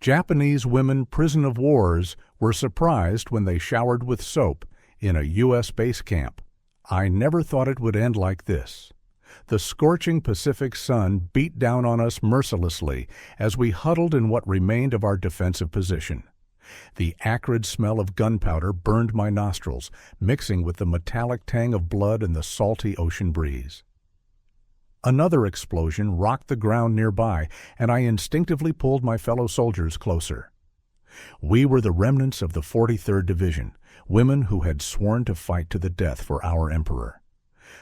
Japanese women prison of wars were surprised when they showered with soap in a U.S. base camp. I never thought it would end like this. The scorching Pacific sun beat down on us mercilessly as we huddled in what remained of our defensive position. The acrid smell of gunpowder burned my nostrils, mixing with the metallic tang of blood and the salty ocean breeze. Another explosion rocked the ground nearby, and I instinctively pulled my fellow soldiers closer. We were the remnants of the 43rd Division, women who had sworn to fight to the death for our emperor.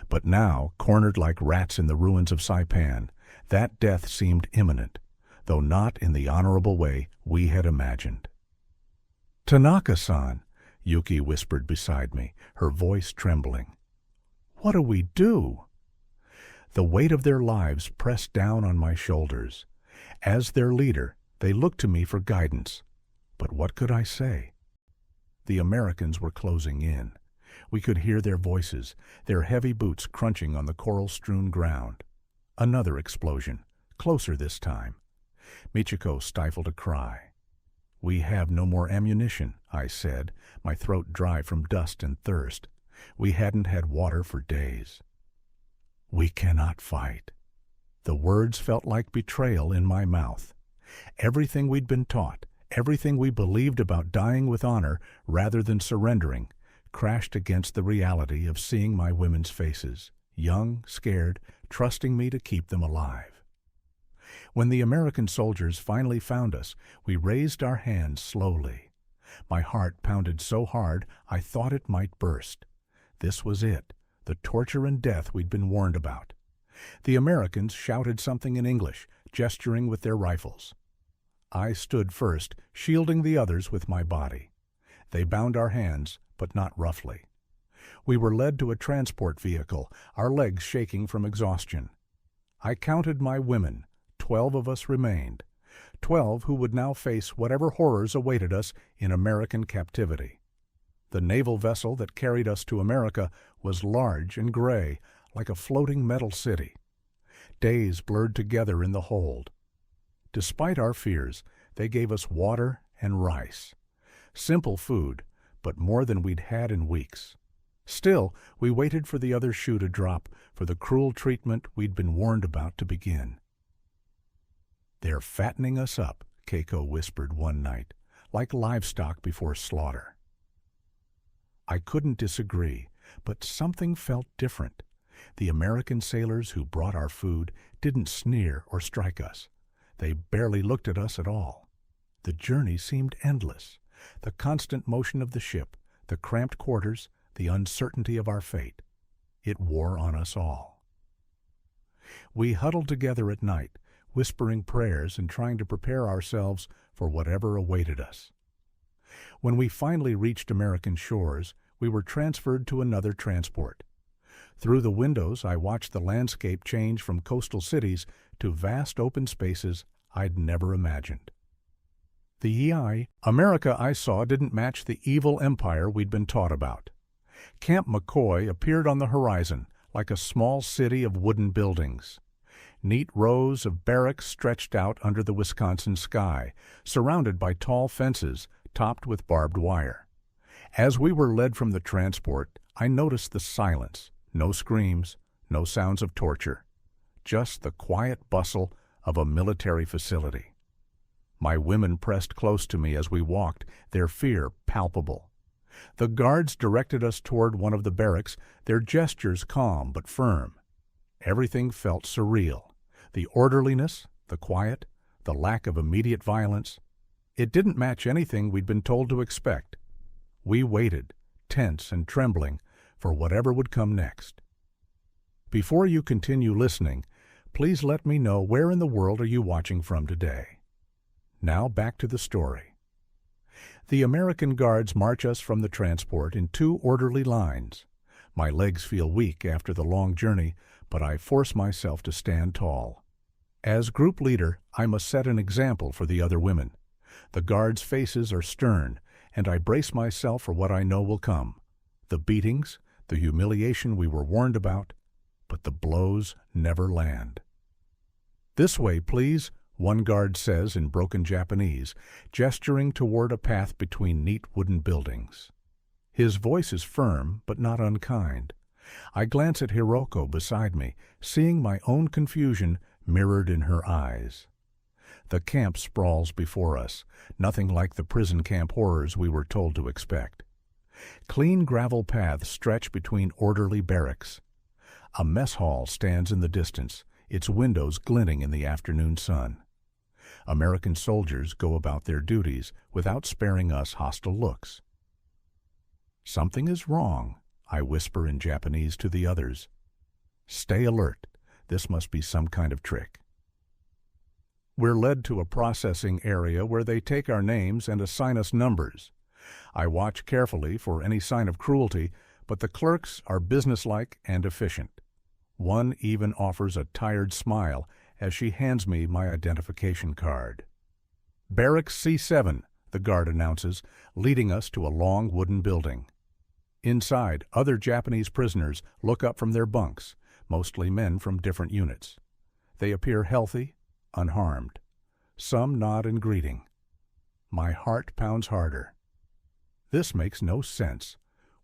But now, cornered like rats in the ruins of Saipan, that death seemed imminent, though not in the honorable way we had imagined. "Tanaka-san," Yuki whispered beside me, her voice trembling. "What do we do?" The weight of their lives pressed down on my shoulders. As their leader, they looked to me for guidance. But what could I say? The Americans were closing in. We could hear their voices, their heavy boots crunching on the coral-strewn ground. Another explosion, closer this time. Michiko stifled a cry. "We have no more ammunition," I said, my throat dry from dust and thirst. We hadn't had water for days. "We cannot fight." The words felt like betrayal in my mouth. Everything we'd been taught, everything we believed about dying with honor rather than surrendering, crashed against the reality of seeing my women's faces, young, scared, trusting me to keep them alive. When the American soldiers finally found us, we raised our hands slowly. My heart pounded so hard I thought it might burst. This was it, the torture and death we'd been warned about. The Americans shouted something in English, gesturing with their rifles. I stood first, shielding the others with my body. They bound our hands, but not roughly. We were led to a transport vehicle, our legs shaking from exhaustion. I counted my women. 12 of us remained. 12 who would now face whatever horrors awaited us in American captivity. The naval vessel that carried us to America was large and gray, like a floating metal city. Days blurred together in the hold. Despite our fears, they gave us water and rice. Simple food, but more than we'd had in weeks. Still, we waited for the other shoe to drop, for the cruel treatment we'd been warned about to begin. "They're fattening us up," Keiko whispered one night, "like livestock before slaughter." I couldn't disagree, but something felt different. The American sailors who brought our food didn't sneer or strike us. They barely looked at us at all. The journey seemed endless. The constant motion of the ship, the cramped quarters, the uncertainty of our fate. It wore on us all. We huddled together at night, whispering prayers and trying to prepare ourselves for whatever awaited us. When we finally reached American shores, we were transferred to another transport. Through the windows, I watched the landscape change from coastal cities to vast open spaces I'd never imagined. The America I saw didn't match the evil empire we'd been taught about. Camp McCoy appeared on the horizon, like a small city of wooden buildings. Neat rows of barracks stretched out under the Wisconsin sky, surrounded by tall fences topped with barbed wire. As we were led from the transport, I noticed the silence. No screams, no sounds of torture. Just the quiet bustle of a military facility. My women pressed close to me as we walked, their fear palpable. The guards directed us toward one of the barracks, their gestures calm but firm. Everything felt surreal. The orderliness, the quiet, the lack of immediate violence. It didn't match anything we'd been told to expect. We waited, tense and trembling, for whatever would come next. Before you continue listening, please let me know where in the world are you watching from today. Now back to the story. The American guards march us from the transport in 2 orderly lines. My legs feel weak after the long journey, but I force myself to stand tall. As group leader, I must set an example for the other women. The guards' faces are stern, and I brace myself for what I know will come. The beatings, the humiliation we were warned about, but the blows never land. "This way, please," one guard says in broken Japanese, gesturing toward a path between neat wooden buildings. His voice is firm, but not unkind. I glance at Hiroko beside me, seeing my own confusion mirrored in her eyes. The camp sprawls before us, nothing like the prison camp horrors we were told to expect. Clean gravel paths stretch between orderly barracks. A mess hall stands in the distance, its windows glinting in the afternoon sun. American soldiers go about their duties without sparing us hostile looks. "Something is wrong," I whisper in Japanese to the others. "Stay alert. This must be some kind of trick." We're led to a processing area where they take our names and assign us numbers. I watch carefully for any sign of cruelty, but the clerks are businesslike and efficient. One even offers a tired smile as she hands me my identification card. "Barracks C7, the guard announces, leading us to a long wooden building. Inside, other Japanese prisoners look up from their bunks, mostly men from different units. They appear healthy, unharmed. Some nod in greeting. My heart pounds harder. This makes no sense.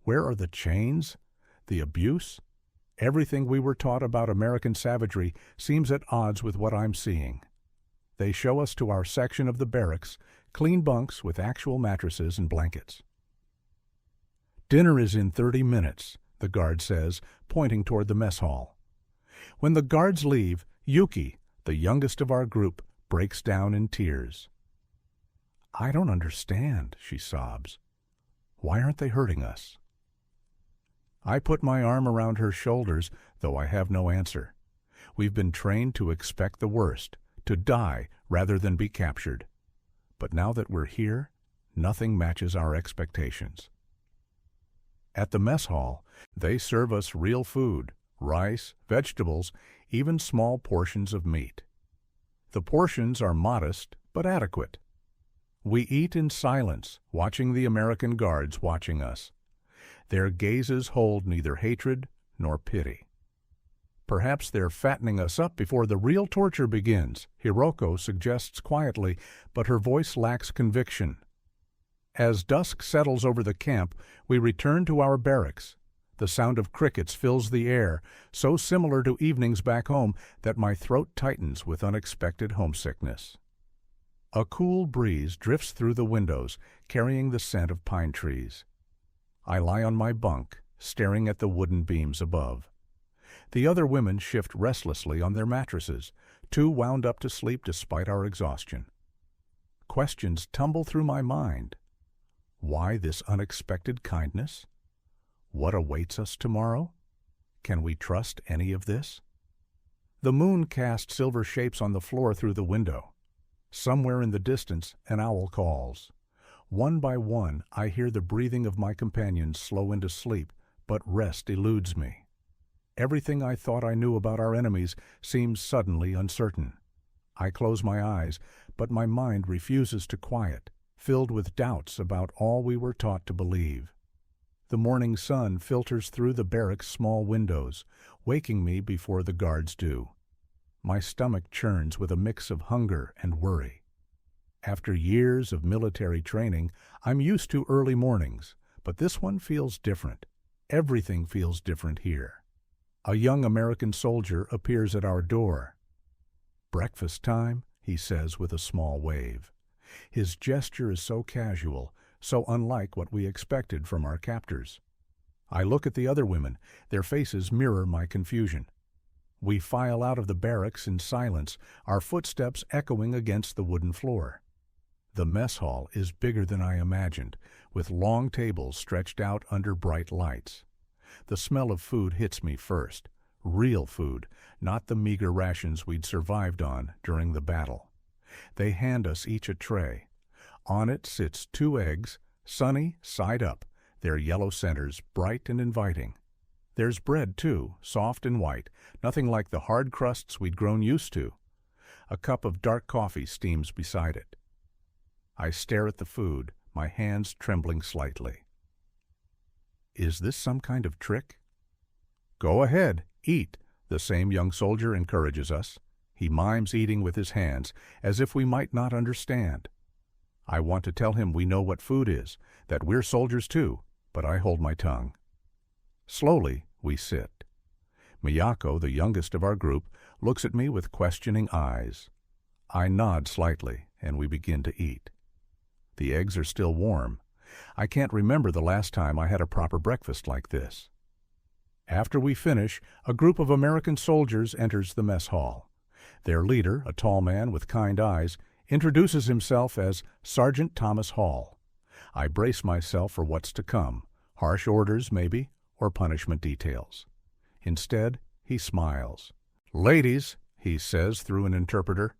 Where are the chains? The abuse? Everything we were taught about American savagery seems at odds with what I'm seeing. They show us to our section of the barracks, clean bunks with actual mattresses and blankets. "Dinner is in 30 minutes, the guard says, pointing toward the mess hall. When the guards leave, Yuki, the youngest of our group, breaks down in tears. "I don't understand," she sobs. "Why aren't they hurting us?" I put my arm around her shoulders, though I have no answer. We've been trained to expect the worst, to die rather than be captured. But now that we're here, nothing matches our expectations. At the mess hall, they serve us real food, rice, vegetables, even small portions of meat. The portions are modest but adequate. We eat in silence, watching the American guards watching us. Their gazes hold neither hatred nor pity. "Perhaps they're fattening us up before the real torture begins," Hiroko suggests quietly, but her voice lacks conviction. As dusk settles over the camp, we return to our barracks. The sound of crickets fills the air, so similar to evenings back home that my throat tightens with unexpected homesickness. A cool breeze drifts through the windows, carrying the scent of pine trees. I lie on my bunk, staring at the wooden beams above. The other women shift restlessly on their mattresses, too wound up to sleep despite our exhaustion. Questions tumble through my mind. Why this unexpected kindness? What awaits us tomorrow? Can we trust any of this? The moon casts silver shapes on the floor through the window. Somewhere in the distance, an owl calls. One by one, I hear the breathing of my companions slow into sleep, but rest eludes me. Everything I thought I knew about our enemies seems suddenly uncertain. I close my eyes, but my mind refuses to quiet, filled with doubts about all we were taught to believe. The morning sun filters through the barracks' small windows, waking me before the guards do. My stomach churns with a mix of hunger and worry. After years of military training, I'm used to early mornings, but this one feels different. Everything feels different here. A young American soldier appears at our door. "Breakfast time," he says with a small wave. His gesture is so casual, so unlike what we expected from our captors. I look at the other women. Their faces mirror my confusion. We file out of the barracks in silence, our footsteps echoing against the wooden floor. The mess hall is bigger than I imagined, with long tables stretched out under bright lights. The smell of food hits me first. Real food, not the meager rations we'd survived on during the battle. They hand us each a tray. On it sits 2 eggs, sunny side up, their yellow centers bright and inviting. There's bread, too, soft and white, nothing like the hard crusts we'd grown used to. A cup of dark coffee steams beside it. I stare at the food, my hands trembling slightly. Is this some kind of trick? "Go ahead, eat," the same young soldier encourages us. He mimes eating with his hands, as if we might not understand. I want to tell him we know what food is, that we're soldiers too, but I hold my tongue. Slowly, we sit. Miyako, the youngest of our group, looks at me with questioning eyes. I nod slightly, and we begin to eat. The eggs are still warm. I can't remember the last time I had a proper breakfast like this. After we finish, a group of American soldiers enters the mess hall. Their leader, a tall man with kind eyes, introduces himself as Sergeant Thomas Hall. I brace myself for what's to come, harsh orders maybe, or punishment details. Instead, he smiles. "Ladies," he says through an interpreter,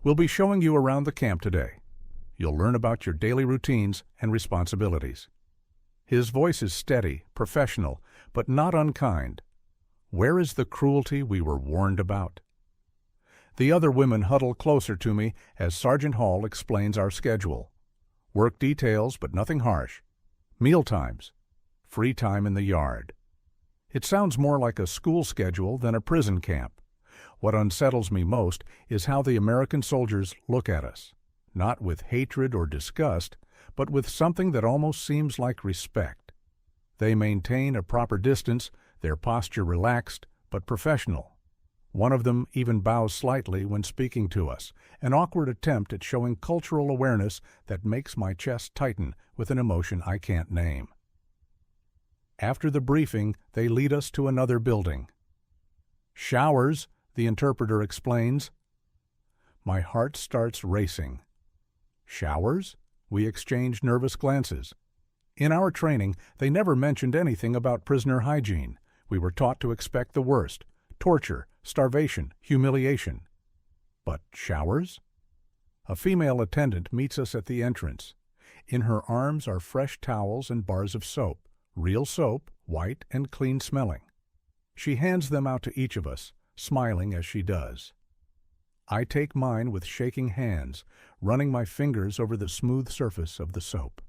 "we'll be showing you around the camp today. You'll learn about your daily routines and responsibilities." His voice is steady, professional, but not unkind. Where is the cruelty we were warned about? The other women huddle closer to me as Sergeant Hall explains our schedule. Work details, but nothing harsh. Meal times. Free time in the yard. It sounds more like a school schedule than a prison camp. What unsettles me most is how the American soldiers look at us, not with hatred or disgust, but with something that almost seems like respect. They maintain a proper distance, their posture relaxed, but professional. One of them even bows slightly when speaking to us, an awkward attempt at showing cultural awareness that makes my chest tighten with an emotion I can't name. After the briefing, they lead us to another building. "Showers," the interpreter explains. My heart starts racing. "Showers?" We exchange nervous glances. In our training, they never mentioned anything about prisoner hygiene. We were taught to expect the worst: torture, starvation, humiliation. But showers? A female attendant meets us at the entrance. In her arms are fresh towels and bars of soap, real soap, white and clean-smelling. She hands them out to each of us, smiling as she does. I take mine with shaking hands, running my fingers over the smooth surface of the soap.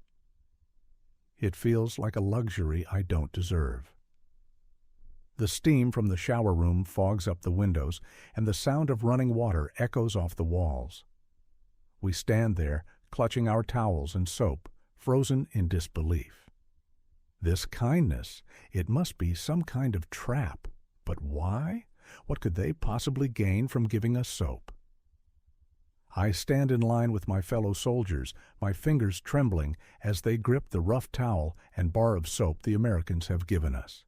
It feels like a luxury I don't deserve. The steam from the shower room fogs up the windows, and the sound of running water echoes off the walls. We stand there, clutching our towels and soap, frozen in disbelief. This kindness, it must be some kind of trap. But why? What could they possibly gain from giving us soap? I stand in line with my fellow soldiers, my fingers trembling as they grip the rough towel and bar of soap the Americans have given us.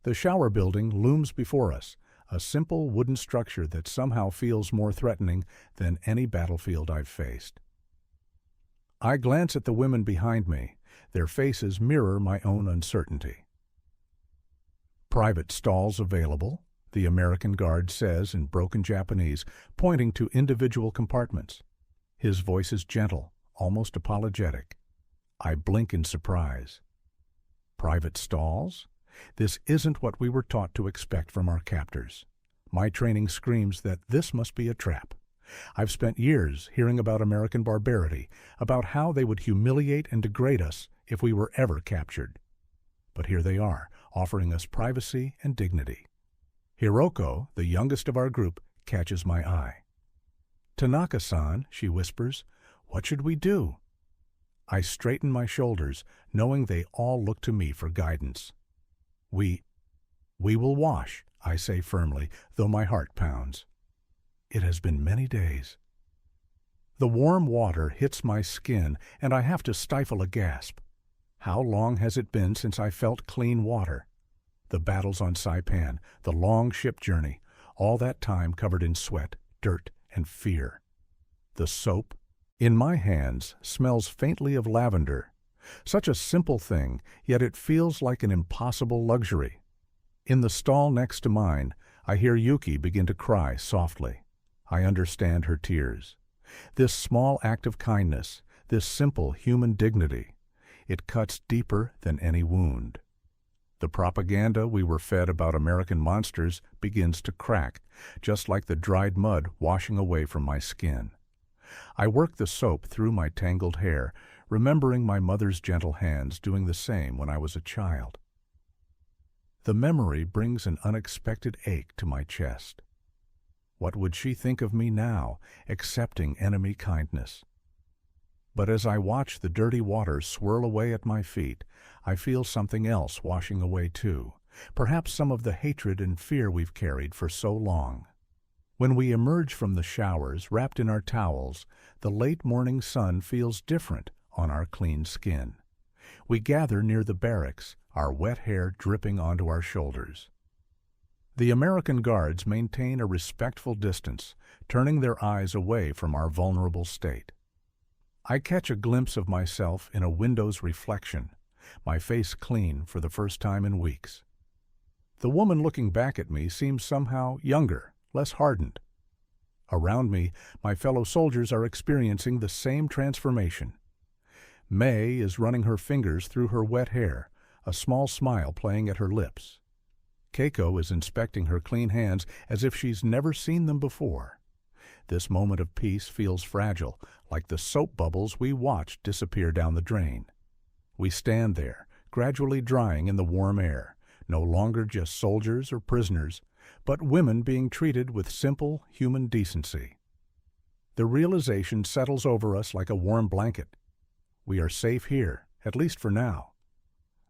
The shower building looms before us, a simple wooden structure that somehow feels more threatening than any battlefield I've faced. I glance at the women behind me. Their faces mirror my own uncertainty. "Private stalls available," the American guard says in broken Japanese, pointing to individual compartments. His voice is gentle, almost apologetic. I blink in surprise. Private stalls? This isn't what we were taught to expect from our captors. My training screams that this must be a trap. I've spent years hearing about American barbarity, about how they would humiliate and degrade us if we were ever captured. But here they are, offering us privacy and dignity. Hiroko, the youngest of our group, catches my eye. "Tanaka-san," she whispers, "what should we do?" I straighten my shoulders, knowing they all look to me for guidance. We will wash," I say firmly, though my heart pounds. It has been many days. The warm water hits my skin, and I have to stifle a gasp. How long has it been since I felt clean water? The battles on Saipan, the long ship journey, all that time covered in sweat, dirt, and fear. The soap, in my hands, smells faintly of lavender. Such a simple thing, yet it feels like an impossible luxury. In the stall next to mine, I hear Yuki begin to cry softly. I understand her tears. This small act of kindness, this simple human dignity, it cuts deeper than any wound. The propaganda we were fed about American monsters begins to crack, just like the dried mud washing away from my skin. I work the soap through my tangled hair, remembering my mother's gentle hands doing the same when I was a child. The memory brings an unexpected ache to my chest. What would she think of me now, accepting enemy kindness? But as I watch the dirty waters swirl away at my feet, I feel something else washing away too, perhaps some of the hatred and fear we've carried for so long. When we emerge from the showers, wrapped in our towels, the late morning sun feels different on our clean skin. We gather near the barracks, our wet hair dripping onto our shoulders. The American guards maintain a respectful distance, turning their eyes away from our vulnerable state. I catch a glimpse of myself in a window's reflection, my face clean for the first time in weeks. The woman looking back at me seems somehow younger, less hardened. Around me, my fellow soldiers are experiencing the same transformation. May is running her fingers through her wet hair, a small smile playing at her lips. Keiko is inspecting her clean hands as if she's never seen them before. This moment of peace feels fragile, like the soap bubbles we watched disappear down the drain. We stand there, gradually drying in the warm air, no longer just soldiers or prisoners, but women being treated with simple human decency. The realization settles over us like a warm blanket. We are safe here, at least for now.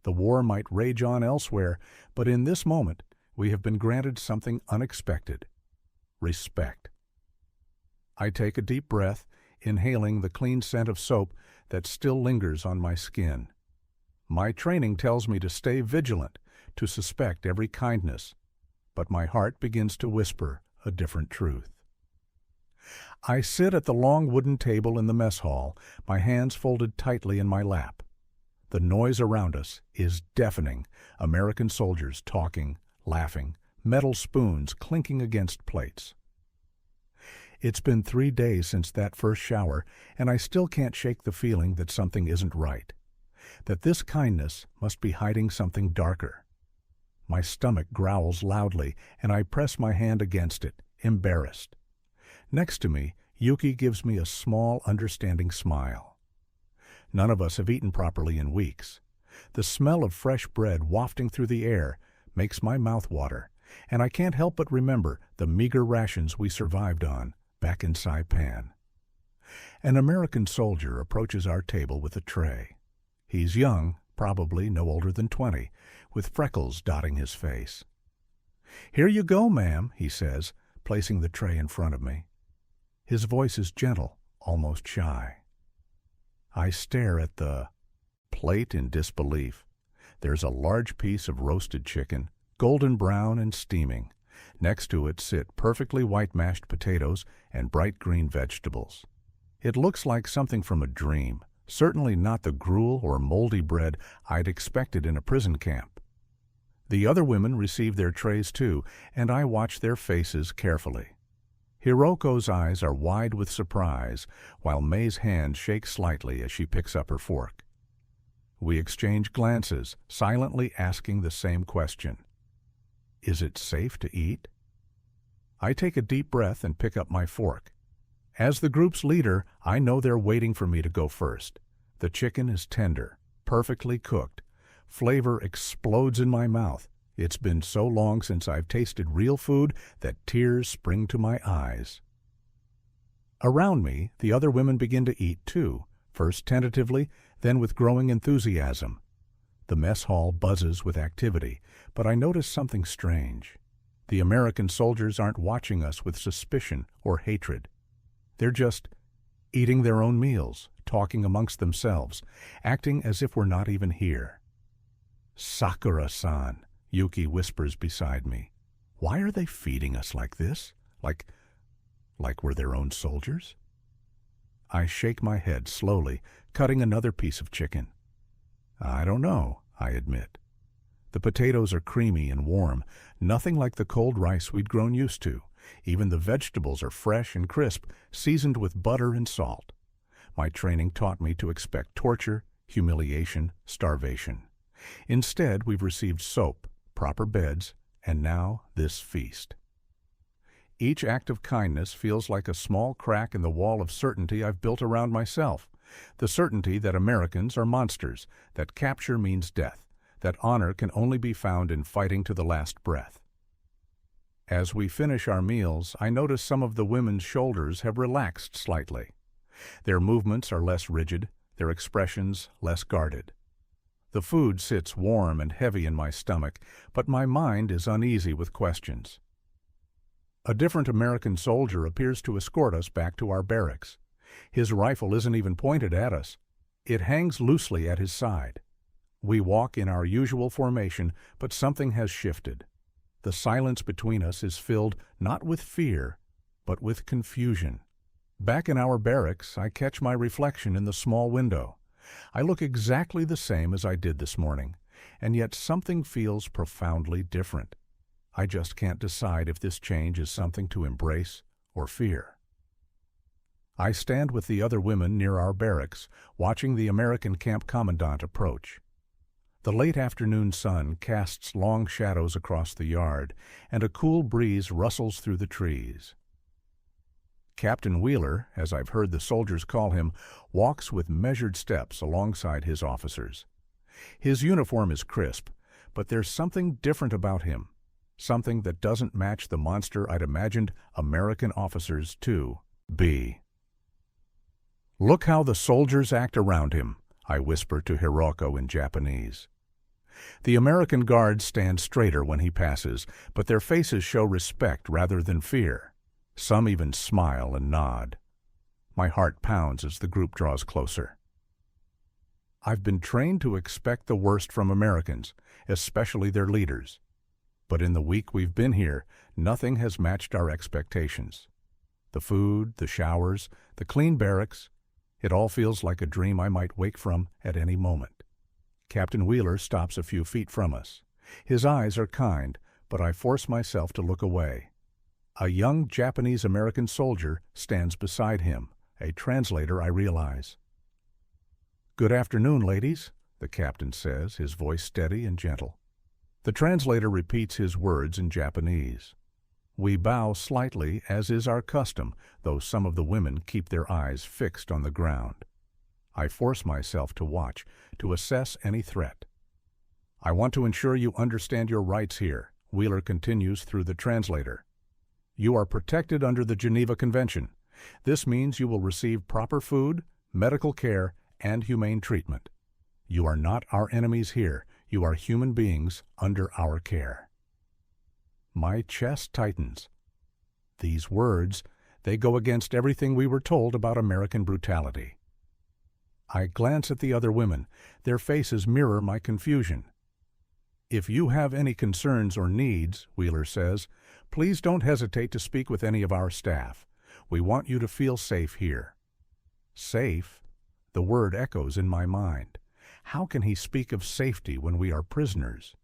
The war might rage on elsewhere, but in this moment, we have been granted something unexpected: respect. I take a deep breath, inhaling the clean scent of soap that still lingers on my skin. My training tells me to stay vigilant, to suspect every kindness, but my heart begins to whisper a different truth. I sit at the long wooden table in the mess hall, my hands folded tightly in my lap. The noise around us is deafening, American soldiers talking, laughing, metal spoons clinking against plates. It's been 3 days since that first shower, and I still can't shake the feeling that something isn't right, that this kindness must be hiding something darker. My stomach growls loudly, and I press my hand against it, embarrassed. Next to me, Yuki gives me a small, understanding smile. None of us have eaten properly in weeks. The smell of fresh bread wafting through the air makes my mouth water, and I can't help but remember the meager rations we survived on back in Saipan. An American soldier approaches our table with a tray. He's young, probably no older than 20, with freckles dotting his face. "Here you go, ma'am," he says, placing the tray in front of me. His voice is gentle, almost shy. I stare at the plate in disbelief. There's a large piece of roasted chicken, golden brown and steaming. Next to it sit perfectly white mashed potatoes and bright green vegetables. It looks like something from a dream, certainly not the gruel or moldy bread I'd expected in a prison camp. The other women receive their trays too, and I watch their faces carefully. Hiroko's eyes are wide with surprise, while May's hand shakes slightly as she picks up her fork. We exchange glances, silently asking the same question. Is it safe to eat? I take a deep breath and pick up my fork. As the group's leader, I know they're waiting for me to go first. The chicken is tender, perfectly cooked. Flavor explodes in my mouth. It's been so long since I've tasted real food that tears spring to my eyes. Around me, the other women begin to eat too, first tentatively, then with growing enthusiasm. The mess hall buzzes with activity, but I notice something strange. The American soldiers aren't watching us with suspicion or hatred. They're just eating their own meals, talking amongst themselves, acting as if we're not even here. "Sakura-san," Yuki whispers beside me. "Why are they feeding us like this? Like we're their own soldiers?" I shake my head slowly, cutting another piece of chicken. "I don't know," I admit. The potatoes are creamy and warm, nothing like the cold rice we'd grown used to. Even the vegetables are fresh and crisp, seasoned with butter and salt. My training taught me to expect torture, humiliation, starvation. Instead, we've received soap, proper beds, and now this feast. Each act of kindness feels like a small crack in the wall of certainty I've built around myself. The certainty that Americans are monsters, that capture means death, that honor can only be found in fighting to the last breath. As we finish our meals, I notice some of the women's shoulders have relaxed slightly. Their movements are less rigid, their expressions less guarded. The food sits warm and heavy in my stomach, but my mind is uneasy with questions. A different American soldier appears to escort us back to our barracks. His rifle isn't even pointed at us. It hangs loosely at his side. We walk in our usual formation, but something has shifted. The silence between us is filled not with fear, but with confusion. Back in our barracks, I catch my reflection in the small window. I look exactly the same as I did this morning, and yet something feels profoundly different. I just can't decide if this change is something to embrace or fear. I stand with the other women near our barracks, watching the American camp commandant approach. The late afternoon sun casts long shadows across the yard, and a cool breeze rustles through the trees. Captain Wheeler, as I've heard the soldiers call him, walks with measured steps alongside his officers. His uniform is crisp, but there's something different about him, something that doesn't match the monster I'd imagined American officers to be. "Look how the soldiers act around him," I whisper to Hiroko in Japanese. The American guards stand straighter when he passes, but their faces show respect rather than fear. Some even smile and nod. My heart pounds as the group draws closer. I've been trained to expect the worst from Americans, especially their leaders. But in the week we've been here, nothing has matched our expectations. The food, the showers, the clean barracks, it all feels like a dream I might wake from at any moment. Captain Wheeler stops a few feet from us. His eyes are kind, but I force myself to look away. A young Japanese-American soldier stands beside him, a translator I realize. "Good afternoon, ladies," the captain says, his voice steady and gentle. The translator repeats his words in Japanese. We bow slightly, as is our custom, though some of the women keep their eyes fixed on the ground. I force myself to watch, to assess any threat. "I want to ensure you understand your rights here," Wheeler continues through the translator. "You are protected under the Geneva Convention. This means you will receive proper food, medical care, and humane treatment. You are not our enemies here. You are human beings under our care." My chest tightens. These words, they go against everything we were told about American brutality. I glance at the other women. Their faces mirror my confusion. "If you have any concerns or needs," Wheeler says, "please don't hesitate to speak with any of our staff. We want you to feel safe here." Safe? The word echoes in my mind. How can he speak of safety when we are prisoners?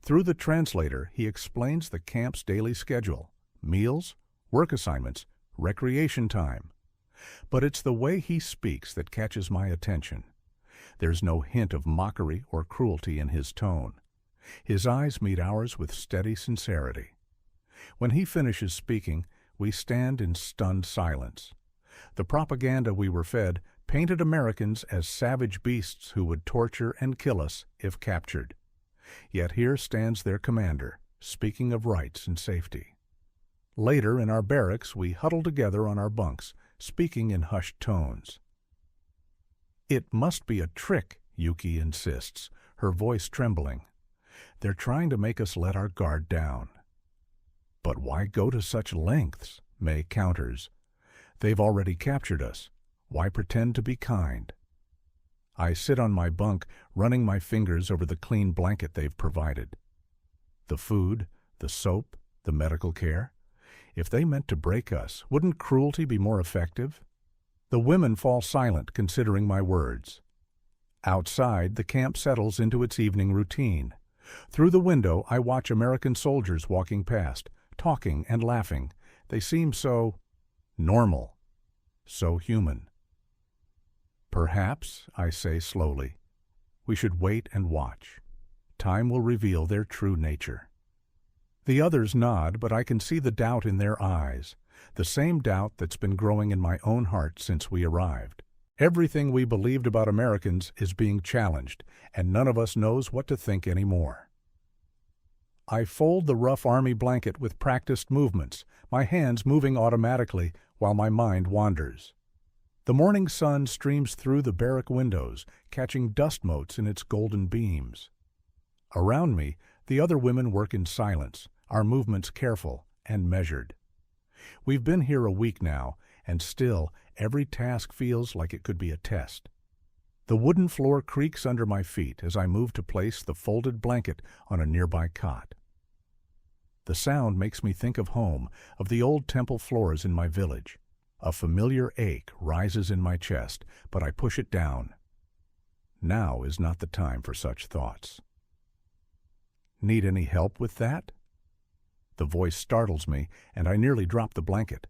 Through the translator, he explains the camp's daily schedule, meals, work assignments, recreation time. But it's the way he speaks that catches my attention. There's no hint of mockery or cruelty in his tone. His eyes meet ours with steady sincerity. When he finishes speaking, we stand in stunned silence. The propaganda we were fed painted Americans as savage beasts who would torture and kill us if captured. Yet here stands their commander, speaking of rights and safety. Later in our barracks, we huddle together on our bunks, speaking in hushed tones. "It must be a trick," Yuki insists, her voice trembling. "They're trying to make us let our guard down." "But why go to such lengths?" May counters. "They've already captured us. Why pretend to be kind?" I sit on my bunk, running my fingers over the clean blanket they've provided. The food, the soap, the medical care. If they meant to break us, wouldn't cruelty be more effective? The women fall silent, considering my words. Outside, the camp settles into its evening routine. Through the window, I watch American soldiers walking past, talking and laughing. They seem so normal, so human. "Perhaps," I say slowly, "we should wait and watch. Time will reveal their true nature." The others nod, but I can see the doubt in their eyes, the same doubt that's been growing in my own heart since we arrived. Everything we believed about Americans is being challenged, and none of us knows what to think anymore. I fold the rough army blanket with practiced movements, my hands moving automatically while my mind wanders. The morning sun streams through the barrack windows, catching dust motes in its golden beams. Around me, the other women work in silence, our movements careful and measured. We've been here a week now, and still every task feels like it could be a test. The wooden floor creaks under my feet as I move to place the folded blanket on a nearby cot. The sound makes me think of home, of the old temple floors in my village. A familiar ache rises in my chest, but I push it down. Now is not the time for such thoughts. Need any help with that? The voice startles me, and I nearly drop the blanket.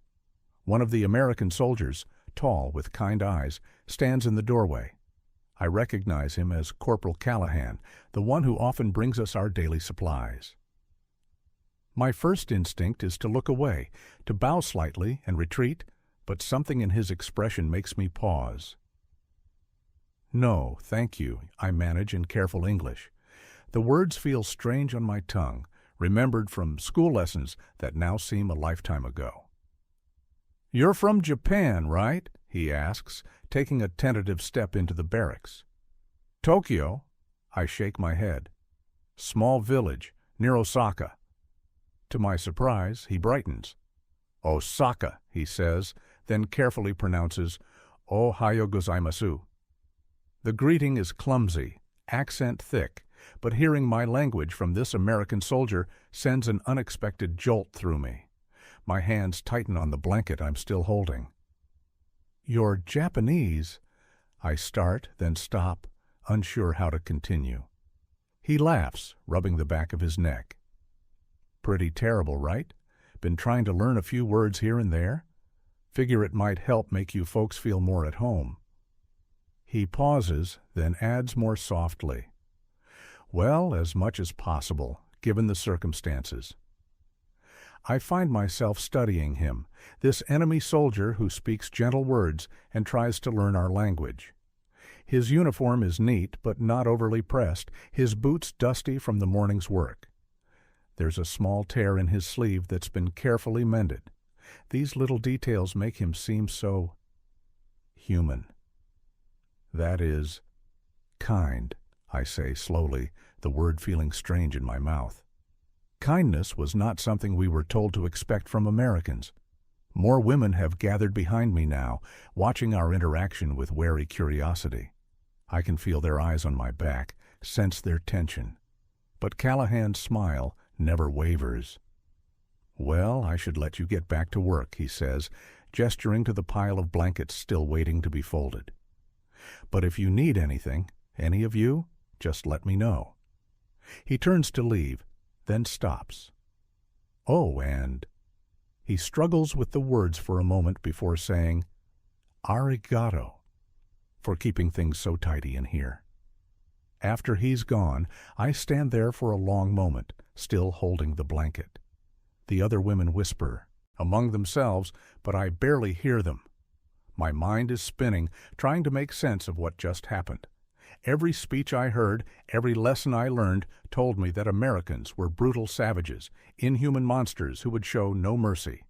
One of the American soldiers, tall with kind eyes, stands in the doorway. I recognize him as Corporal Callahan, the one who often brings us our daily supplies. My first instinct is to look away, to bow slightly and retreat, but something in his expression makes me pause. "No, thank you," I manage in careful English. The words feel strange on my tongue, remembered from school lessons that now seem a lifetime ago. "You're from Japan, right?" he asks, taking a tentative step into the barracks. "Tokyo?" I shake my head. "Small village, near Osaka." To my surprise, he brightens. "Osaka," he says, then carefully pronounces, "Ohayo gozaimasu." The greeting is clumsy, accent thick, but hearing my language from this American soldier sends an unexpected jolt through me. My hands tighten on the blanket I'm still holding. "You're Japanese," I start, then stop, unsure how to continue. He laughs, rubbing the back of his neck. "Pretty terrible, right? Been trying to learn a few words here and there? Figure it might help make you folks feel more at home." He pauses, then adds more softly, "Well, as much as possible, given the circumstances." I find myself studying him, this enemy soldier who speaks gentle words and tries to learn our language. His uniform is neat but not overly pressed, his boots dusty from the morning's work. There's a small tear in his sleeve that's been carefully mended. These little details make him seem so human. "That is kind," I say slowly, the word feeling strange in my mouth. Kindness was not something we were told to expect from Americans. More women have gathered behind me now, watching our interaction with wary curiosity. I can feel their eyes on my back, sense their tension. But Callahan's smile never wavers. "Well, I should let you get back to work," he says, gesturing to the pile of blankets still waiting to be folded. "But if you need anything, any of you, just let me know." He turns to leave, then stops. "Oh, and..." He struggles with the words for a moment before saying, "Arigato," for keeping things so tidy in here. After he's gone, I stand there for a long moment, still holding the blanket. The other women whisper, among themselves, but I barely hear them. My mind is spinning, trying to make sense of what just happened. Every speech I heard, every lesson I learned, told me that Americans were brutal savages, inhuman monsters who would show no mercy.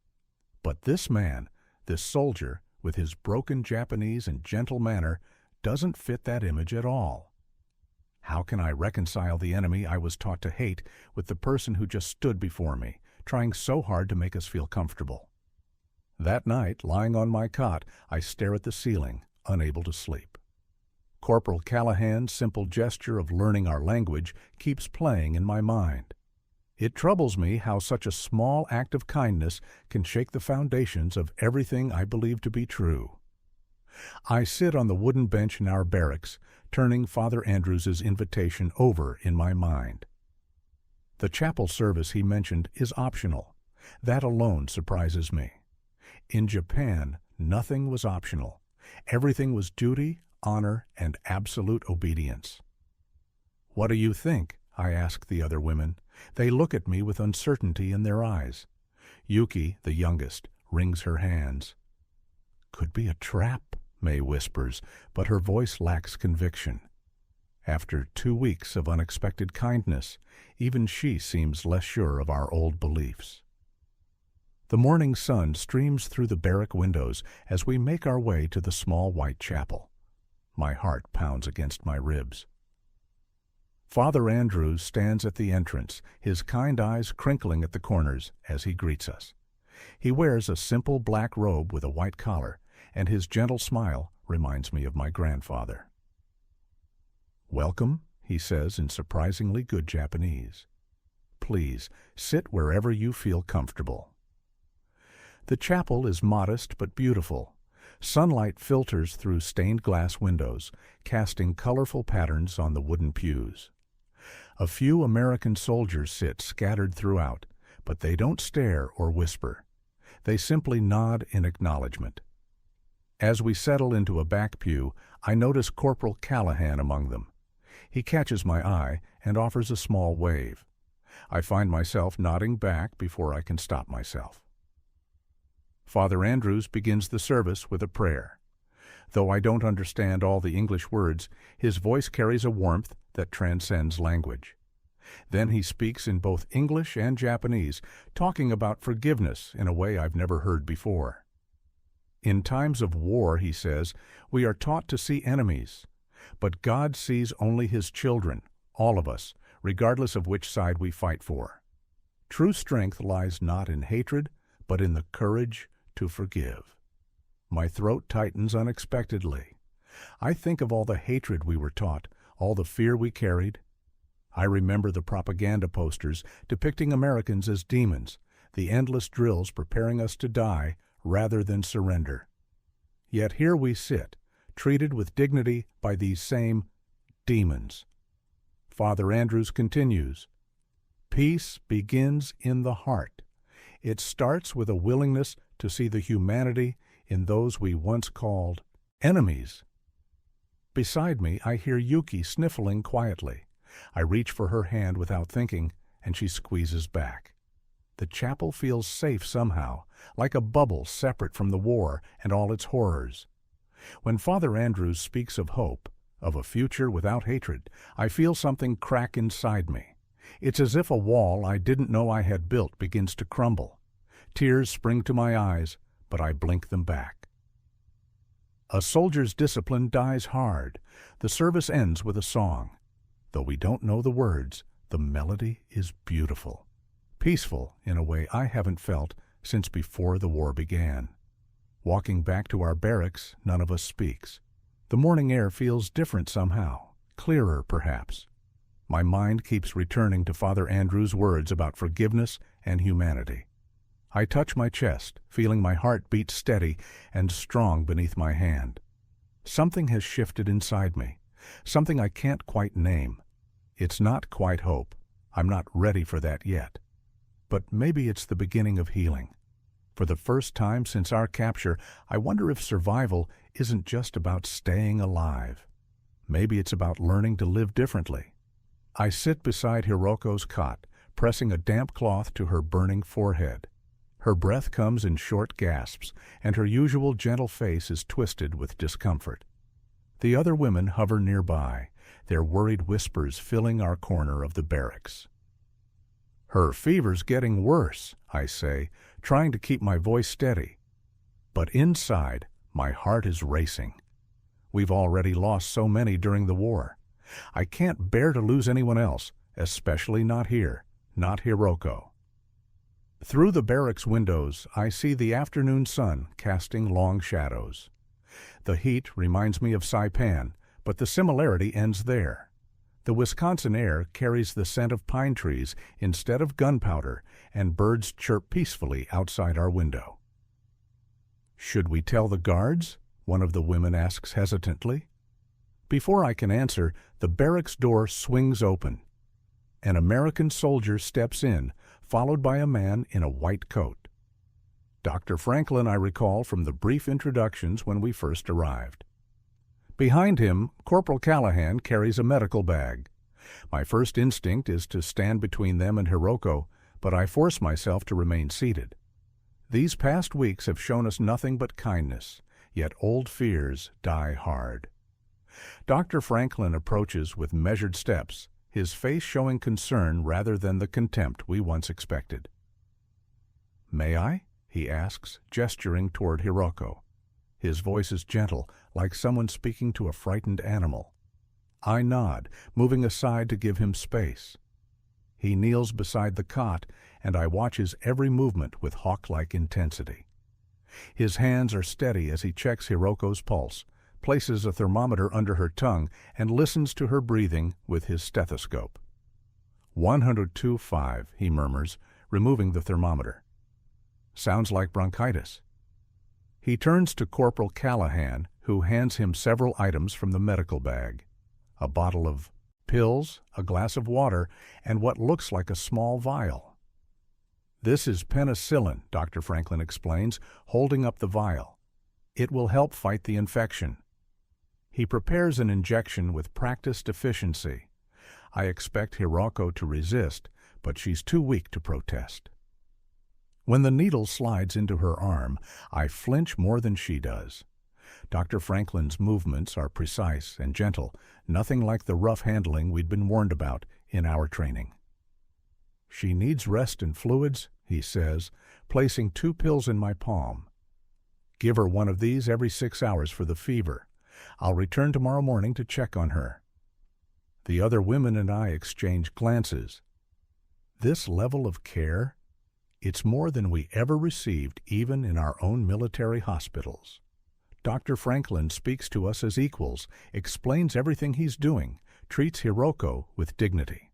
But this man, this soldier, with his broken Japanese and gentle manner, doesn't fit that image at all. How can I reconcile the enemy I was taught to hate with the person who just stood before me, trying so hard to make us feel comfortable? That night, lying on my cot, I stare at the ceiling, unable to sleep. Corporal Callahan's simple gesture of learning our language keeps playing in my mind. It troubles me how such a small act of kindness can shake the foundations of everything I believe to be true. I sit on the wooden bench in our barracks, turning Father Andrews's invitation over in my mind. The chapel service he mentioned is optional. That alone surprises me. In Japan, nothing was optional. Everything was duty, honor, and absolute obedience. "What do you think?" I ask the other women. They look at me with uncertainty in their eyes. Yuki, the youngest, wrings her hands. "Could be a trap," May whispers, but her voice lacks conviction. After 2 weeks of unexpected kindness, even she seems less sure of our old beliefs. The morning sun streams through the barrack windows as we make our way to the small white chapel. My heart pounds against my ribs. Father Andrews stands at the entrance, his kind eyes crinkling at the corners as he greets us. He wears a simple black robe with a white collar, and his gentle smile reminds me of my grandfather. "Welcome," he says in surprisingly good Japanese. "Please, sit wherever you feel comfortable." The chapel is modest but beautiful. Sunlight filters through stained glass windows, casting colorful patterns on the wooden pews. A few American soldiers sit scattered throughout, but they don't stare or whisper. They simply nod in acknowledgement. As we settle into a back pew, I notice Corporal Callahan among them. He catches my eye and offers a small wave. I find myself nodding back before I can stop myself. Father Andrews begins the service with a prayer. Though I don't understand all the English words, his voice carries a warmth that transcends language. Then he speaks in both English and Japanese, talking about forgiveness in a way I've never heard before. In times of war, he says, we are taught to see enemies, but God sees only His children, all of us, regardless of which side we fight for. True strength lies not in hatred, but in the courage to forgive. My throat tightens unexpectedly. I think of all the hatred we were taught, all the fear we carried. I remember the propaganda posters depicting Americans as demons, the endless drills preparing us to die rather than surrender. Yet here we sit, treated with dignity by these same demons. Father Andrews continues, "Peace begins in the heart. It starts with a willingness to see the humanity in those we once called enemies." Beside me, I hear Yuki sniffling quietly. I reach for her hand without thinking, and she squeezes back. The chapel feels safe somehow, like a bubble separate from the war and all its horrors. When Father Andrews speaks of hope, of a future without hatred, I feel something crack inside me. It's as if a wall I didn't know I had built begins to crumble. Tears spring to my eyes, but I blink them back. A soldier's discipline dies hard. The service ends with a song. Though we don't know the words, the melody is beautiful. Peaceful in a way I haven't felt since before the war began. Walking back to our barracks, none of us speaks. The morning air feels different somehow, clearer perhaps. My mind keeps returning to Father Andrews' words about forgiveness and humanity. I touch my chest, feeling my heart beat steady and strong beneath my hand. Something has shifted inside me, something I can't quite name. It's not quite hope. I'm not ready for that yet. But maybe it's the beginning of healing. For the first time since our capture, I wonder if survival isn't just about staying alive. Maybe it's about learning to live differently. I sit beside Hiroko's cot, pressing a damp cloth to her burning forehead. Her breath comes in short gasps, and her usual gentle face is twisted with discomfort. The other women hover nearby, their worried whispers filling our corner of the barracks. "Her fever's getting worse," I say, trying to keep my voice steady. But inside, my heart is racing. We've already lost so many during the war. I can't bear to lose anyone else, especially not here, not Hiroko. Through the barracks windows, I see the afternoon sun casting long shadows. The heat reminds me of Saipan, but the similarity ends there. The Wisconsin air carries the scent of pine trees instead of gunpowder, and birds chirp peacefully outside our window. "Should we tell the guards?" one of the women asks hesitantly. Before I can answer, the barracks door swings open. An American soldier steps in, followed by a man in a white coat. Dr. Franklin I recall from the brief introductions when we first arrived. Behind him, Corporal Callahan carries a medical bag. My first instinct is to stand between them and Hiroko, but I force myself to remain seated. These past weeks have shown us nothing but kindness, yet old fears die hard. Dr. Franklin approaches with measured steps, his face showing concern rather than the contempt we once expected. "May I?" he asks, gesturing toward Hiroko. His voice is gentle, like someone speaking to a frightened animal. I nod, moving aside to give him space. He kneels beside the cot, and I watch his every movement with hawk-like intensity. His hands are steady as he checks Hiroko's pulse, places a thermometer under her tongue, and listens to her breathing with his stethoscope. 102.5, he murmurs, removing the thermometer. Sounds like bronchitis. He turns to Corporal Callahan, who hands him several items from the medical bag. A bottle of pills, a glass of water, and what looks like a small vial. "This is penicillin," Dr. Franklin explains, holding up the vial. "It will help fight the infection." He prepares an injection with practiced efficiency. I expect Hiroko to resist, but she's too weak to protest. When the needle slides into her arm, I flinch more than she does. Dr. Franklin's movements are precise and gentle, nothing like the rough handling we'd been warned about in our training. "She needs rest and fluids," he says, placing 2 pills in my palm. "Give her one of these every 6 hours for the fever. I'll return tomorrow morning to check on her." The other women and I exchange glances. This level of care? It's more than we ever received even in our own military hospitals. Dr. Franklin speaks to us as equals, explains everything he's doing, treats Hiroko with dignity.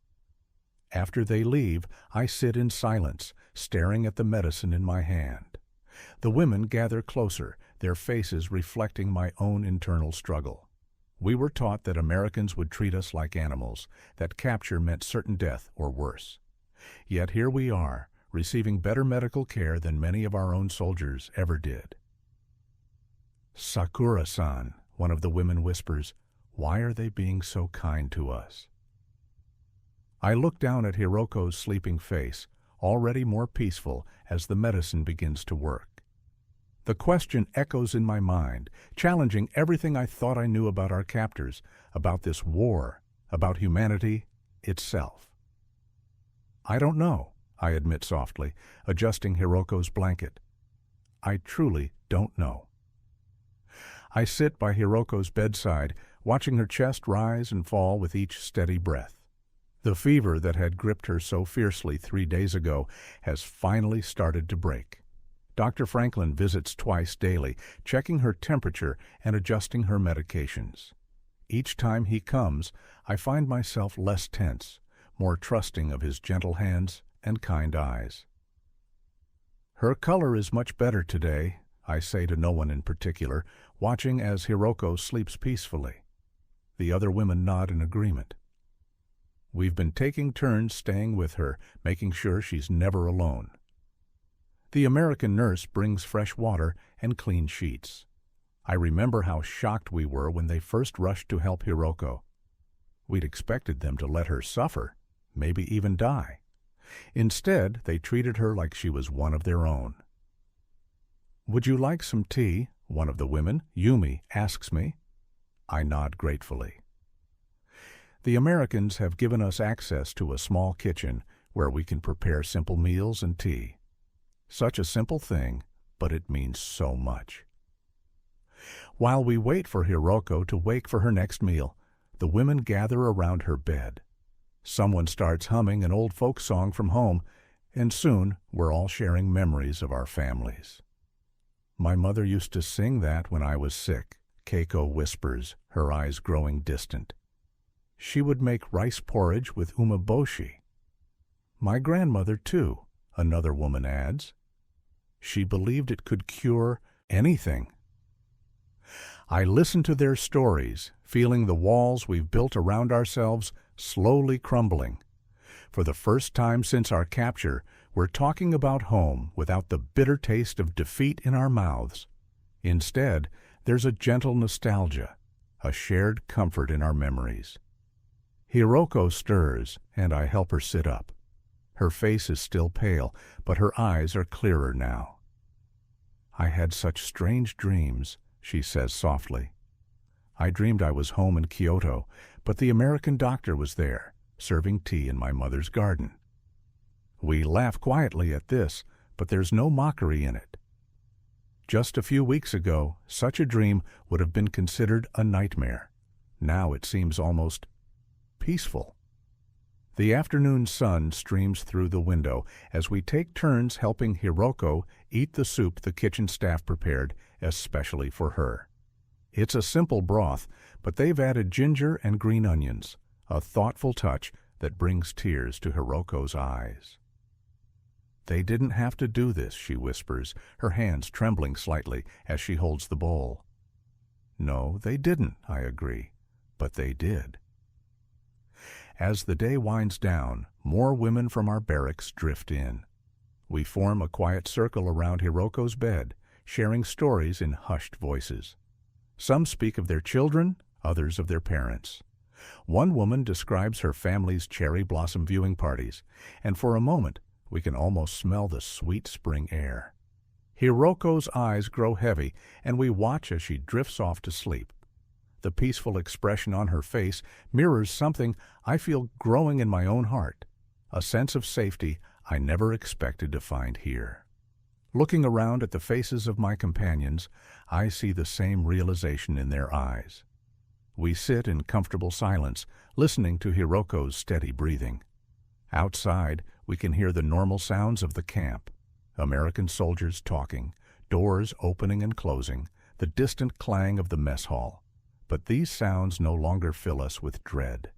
After they leave, I sit in silence, staring at the medicine in my hand. The women gather closer, their faces reflecting my own internal struggle. We were taught that Americans would treat us like animals, that capture meant certain death or worse. Yet here we are, receiving better medical care than many of our own soldiers ever did. "Sakura-san," one of the women whispers, "why are they being so kind to us?" I look down at Hiroko's sleeping face, already more peaceful as the medicine begins to work. The question echoes in my mind, challenging everything I thought I knew about our captors, about this war, about humanity itself. "I don't know," I admit softly, adjusting Hiroko's blanket. "I truly don't know." I sit by Hiroko's bedside, watching her chest rise and fall with each steady breath. The fever that had gripped her so fiercely 3 days ago has finally started to break. Dr. Franklin visits twice daily, checking her temperature and adjusting her medications. Each time he comes, I find myself less tense, more trusting of his gentle hands and kind eyes. "Her color is much better today," I say to no one in particular, watching as Hiroko sleeps peacefully. The other women nod in agreement. We've been taking turns staying with her, making sure she's never alone. The American nurse brings fresh water and clean sheets. I remember how shocked we were when they first rushed to help Hiroko. We'd expected them to let her suffer, maybe even die. Instead, they treated her like she was one of their own. "Would you like some tea?" one of the women, Yumi, asks me. I nod gratefully. The Americans have given us access to a small kitchen where we can prepare simple meals and tea. Such a simple thing, but it means so much. While we wait for Hiroko to wake for her next meal, the women gather around her bed. Someone starts humming an old folk song from home, and soon we're all sharing memories of our families. "My mother used to sing that when I was sick," Keiko whispers, her eyes growing distant. "She would make rice porridge with umeboshi." "My grandmother, too," another woman adds. "She believed it could cure anything." I listen to their stories, feeling the walls we've built around ourselves slowly crumbling. For the first time since our capture, we're talking about home without the bitter taste of defeat in our mouths. Instead, there's a gentle nostalgia, a shared comfort in our memories. Hiroko stirs, and I help her sit up. Her face is still pale, but her eyes are clearer now. "I had such strange dreams," she says softly. I dreamed I was home in Kyoto, but the American doctor was there, serving tea in my mother's garden. We laugh quietly at this, but there's no mockery in it. Just a few weeks ago, such a dream would have been considered a nightmare. Now it seems almost peaceful. The afternoon sun streams through the window as we take turns helping Hiroko eat the soup the kitchen staff prepared especially for her. It's a simple broth, but they've added ginger and green onions, a thoughtful touch that brings tears to Hiroko's eyes. "They didn't have to do this," she whispers, her hands trembling slightly as she holds the bowl. "No, they didn't," I agree, "but they did." As the day winds down, more women from our barracks drift in. We form a quiet circle around Hiroko's bed, sharing stories in hushed voices. Some speak of their children, others of their parents. One woman describes her family's cherry blossom viewing parties, and for a moment we can almost smell the sweet spring air. Hiroko's eyes grow heavy, and we watch as she drifts off to sleep. The peaceful expression on her face mirrors something I feel growing in my own heart, a sense of safety I never expected to find here. Looking around at the faces of my companions, I see the same realization in their eyes. We sit in comfortable silence, listening to Hiroko's steady breathing. Outside, we can hear the normal sounds of the camp: American soldiers talking, doors opening and closing, the distant clang of the mess hall. But these sounds no longer fill us with dread.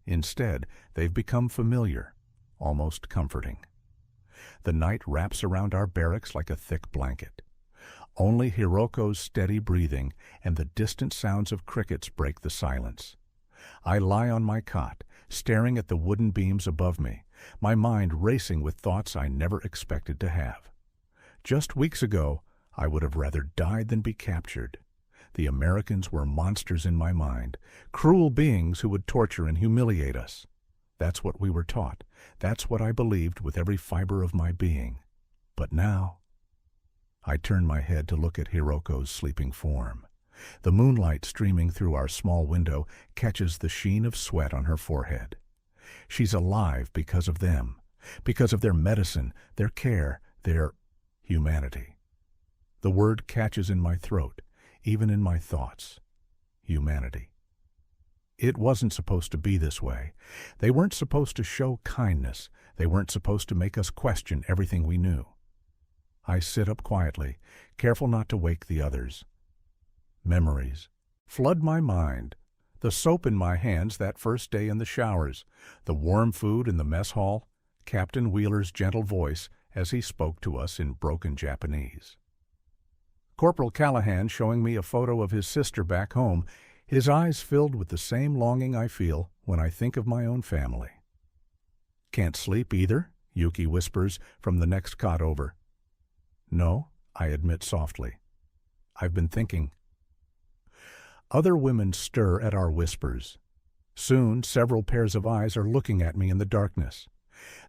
Instead, they've become familiar, almost comforting. The night wraps around our barracks like a thick blanket. Only Hiroko's steady breathing and the distant sounds of crickets break the silence. I lie on my cot, staring at the wooden beams above me, my mind racing with thoughts I never expected to have. Just weeks ago, I would have rather died than be captured. The Americans were monsters in my mind, cruel beings who would torture and humiliate us. That's what we were taught. That's what I believed with every fiber of my being. But now, I turn my head to look at Hiroko's sleeping form. The moonlight streaming through our small window catches the sheen of sweat on her forehead. She's alive because of them, because of their medicine, their care, their humanity. The word catches in my throat, even in my thoughts. Humanity. It wasn't supposed to be this way. They weren't supposed to show kindness. They weren't supposed to make us question everything we knew. I sit up quietly, careful not to wake the others. Memories flood my mind. The soap in my hands that first day in the showers, the warm food in the mess hall, Captain Wheeler's gentle voice as he spoke to us in broken Japanese. Corporal Callahan showing me a photo of his sister back home, his eyes filled with the same longing I feel when I think of my own family. "Can't sleep either?" Yuki whispers from the next cot over. "No," I admit softly. "I've been thinking." Other women stir at our whispers. Soon, several pairs of eyes are looking at me in the darkness.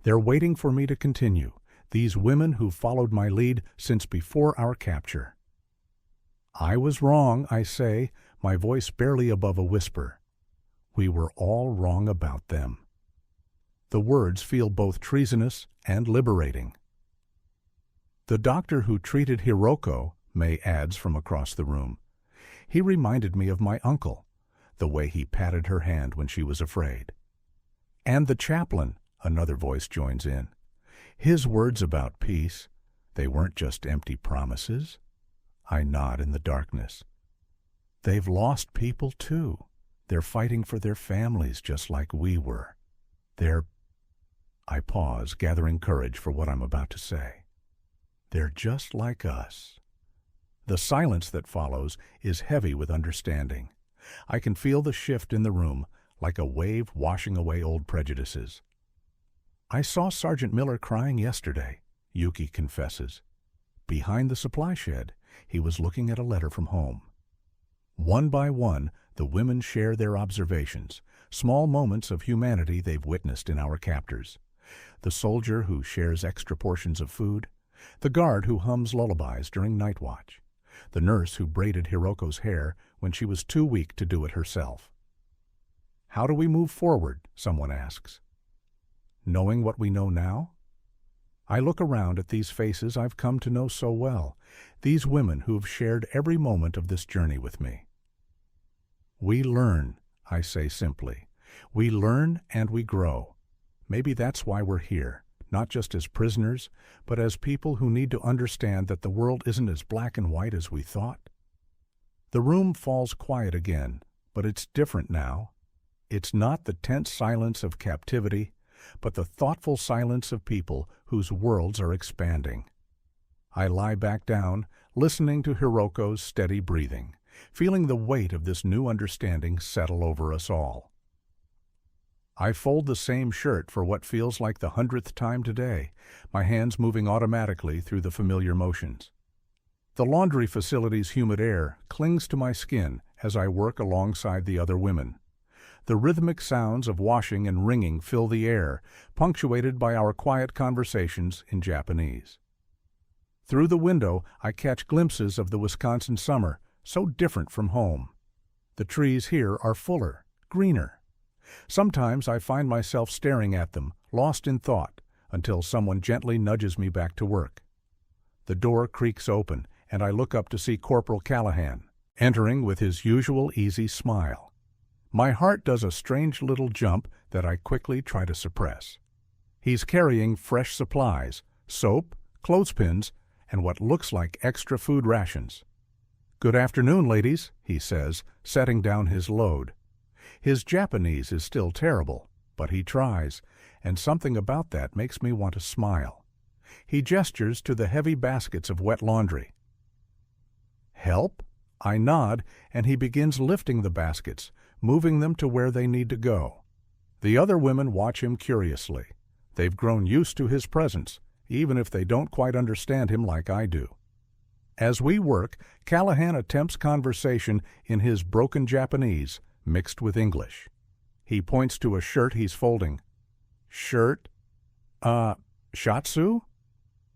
They're waiting for me to continue, these women who followed my lead since before our capture. I was wrong, I say, my voice barely above a whisper. We were all wrong about them. The words feel both treasonous and liberating. "The doctor who treated Hiroko," May adds from across the room. "He reminded me of my uncle, the way he patted her hand when she was afraid." "And the chaplain," another voice joins in. "His words about peace, they weren't just empty promises." I nod in the darkness. "They've lost people too. They're fighting for their families just like we were. I pause, gathering courage for what I'm about to say. "They're just like us." The silence that follows is heavy with understanding. I can feel the shift in the room, like a wave washing away old prejudices. "I saw Sergeant Miller crying yesterday," Yuki confesses. "Behind the supply shed, he was looking at a letter from home." One by one, the women share their observations, small moments of humanity they've witnessed in our captors. The soldier who shares extra portions of food, the guard who hums lullabies during night watch, the nurse who braided Hiroko's hair when she was too weak to do it herself. How do we move forward, someone asks. Knowing what we know now? I look around at these faces I've come to know so well, these women who have shared every moment of this journey with me. We learn, I say simply. We learn and we grow. Maybe that's why we're here, not just as prisoners, but as people who need to understand that the world isn't as black and white as we thought. The room falls quiet again, but it's different now. It's not the tense silence of captivity, but the thoughtful silence of people whose worlds are expanding. I lie back down, listening to Hiroko's steady breathing, feeling the weight of this new understanding settle over us all. I fold the same shirt for what feels like the 100th time today, my hands moving automatically through the familiar motions. The laundry facility's humid air clings to my skin as I work alongside the other women. The rhythmic sounds of washing and wringing fill the air, punctuated by our quiet conversations in Japanese. Through the window, I catch glimpses of the Wisconsin summer, so different from home. The trees here are fuller, greener. Sometimes I find myself staring at them, lost in thought, until someone gently nudges me back to work. The door creaks open, and I look up to see Corporal Callahan, entering with his usual easy smile. My heart does a strange little jump that I quickly try to suppress. He's carrying fresh supplies, soap, clothespins, and what looks like extra food rations. "Good afternoon, ladies," he says, setting down his load. His Japanese is still terrible, but he tries, and something about that makes me want to smile. He gestures to the heavy baskets of wet laundry. "Help?" I nod, and he begins lifting the baskets, moving them to where they need to go. The other women watch him curiously. They've grown used to his presence, even if they don't quite understand him like I do. As we work, Callahan attempts conversation in his broken Japanese, mixed with English. He points to a shirt he's folding. "Shirt? Shatsu?"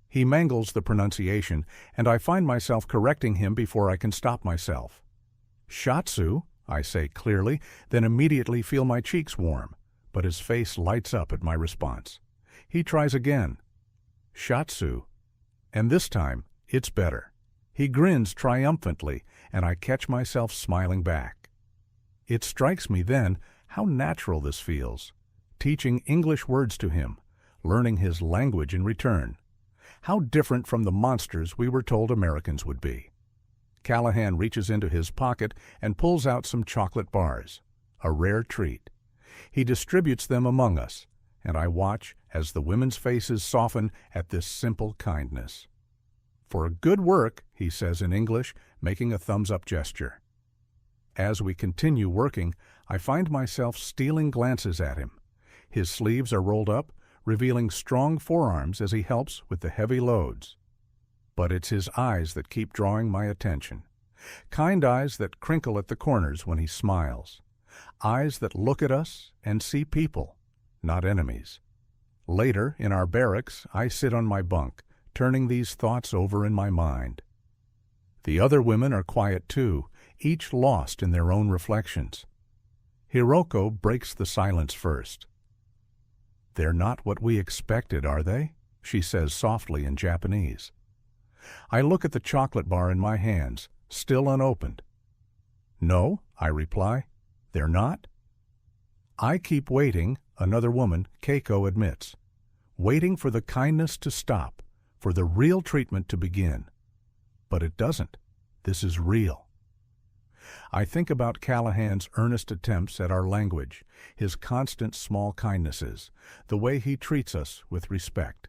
He mangles the pronunciation, and I find myself correcting him before I can stop myself. "Shatsu," I say clearly, then immediately feel my cheeks warm, but his face lights up at my response. He tries again. "Shatsu," and this time it's better. He grins triumphantly, and I catch myself smiling back. It strikes me then how natural this feels, teaching English words to him, learning his language in return. How different from the monsters we were told Americans would be. Callahan reaches into his pocket and pulls out some chocolate bars, a rare treat. He distributes them among us, and I watch as the women's faces soften at this simple kindness. "For good work," he says in English, making a thumbs-up gesture. As we continue working, I find myself stealing glances at him. His sleeves are rolled up, revealing strong forearms as he helps with the heavy loads. But it's his eyes that keep drawing my attention. Kind eyes that crinkle at the corners when he smiles. Eyes that look at us and see people, not enemies. Later, in our barracks, I sit on my bunk, turning these thoughts over in my mind. The other women are quiet too, each lost in their own reflections. Hiroko breaks the silence first. "They're not what we expected, are they?" she says softly in Japanese. I look at the chocolate bar in my hands, still unopened. "No," I reply, "they're not." I keep waiting, another woman, Keiko, admits. Waiting for the kindness to stop, for the real treatment to begin. But it doesn't. This is real. I think about Callahan's earnest attempts at our language, his constant small kindnesses, the way he treats us with respect.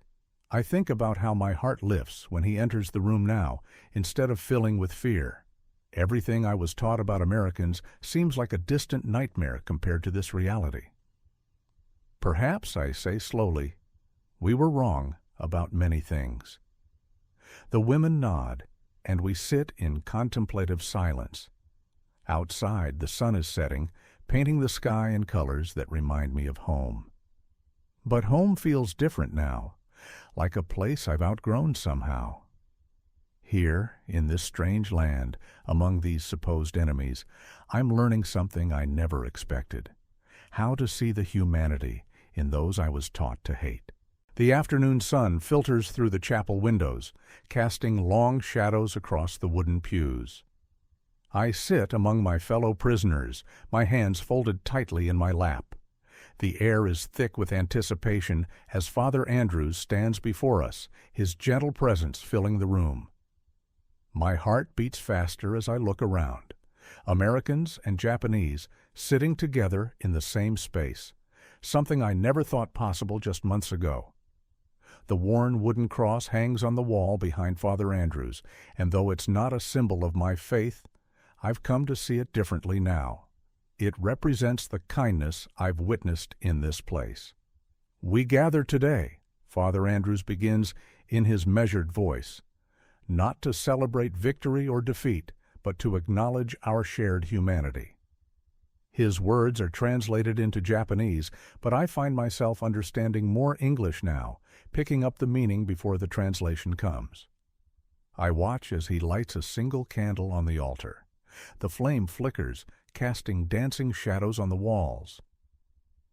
I think about how my heart lifts when he enters the room now, instead of filling with fear. Everything I was taught about Americans seems like a distant nightmare compared to this reality. Perhaps, I say slowly, we were wrong about many things. The women nod, and we sit in contemplative silence. Outside, the sun is setting, painting the sky in colors that remind me of home. But home feels different now, like a place I've outgrown somehow. Here, in this strange land, among these supposed enemies, I'm learning something I never expected: how to see the humanity in those I was taught to hate. The afternoon sun filters through the chapel windows, casting long shadows across the wooden pews. I sit among my fellow prisoners, my hands folded tightly in my lap. The air is thick with anticipation as Father Andrews stands before us, his gentle presence filling the room. My heart beats faster as I look around. Americans and Japanese sitting together in the same space, something I never thought possible just months ago. The worn wooden cross hangs on the wall behind Father Andrews, and though it's not a symbol of my faith, I've come to see it differently now. It represents the kindness I've witnessed in this place. "We gather today," Father Andrews begins in his measured voice, "not to celebrate victory or defeat, but to acknowledge our shared humanity." His words are translated into Japanese, but I find myself understanding more English now, picking up the meaning before the translation comes. I watch as he lights a single candle on the altar. The flame flickers, casting dancing shadows on the walls.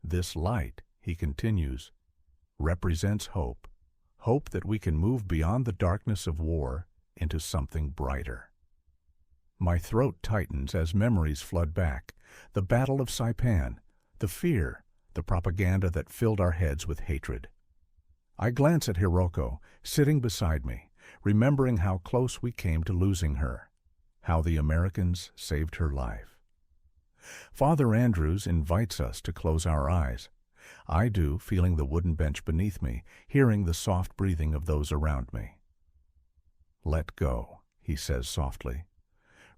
"This light," he continues, "represents hope. Hope that we can move beyond the darkness of war into something brighter." My throat tightens as memories flood back. The Battle of Saipan, the fear, the propaganda that filled our heads with hatred. I glance at Hiroko, sitting beside me, remembering how close we came to losing her, how the Americans saved her life. Father Andrews invites us to close our eyes. I do, feeling the wooden bench beneath me, hearing the soft breathing of those around me. "Let go," he says softly.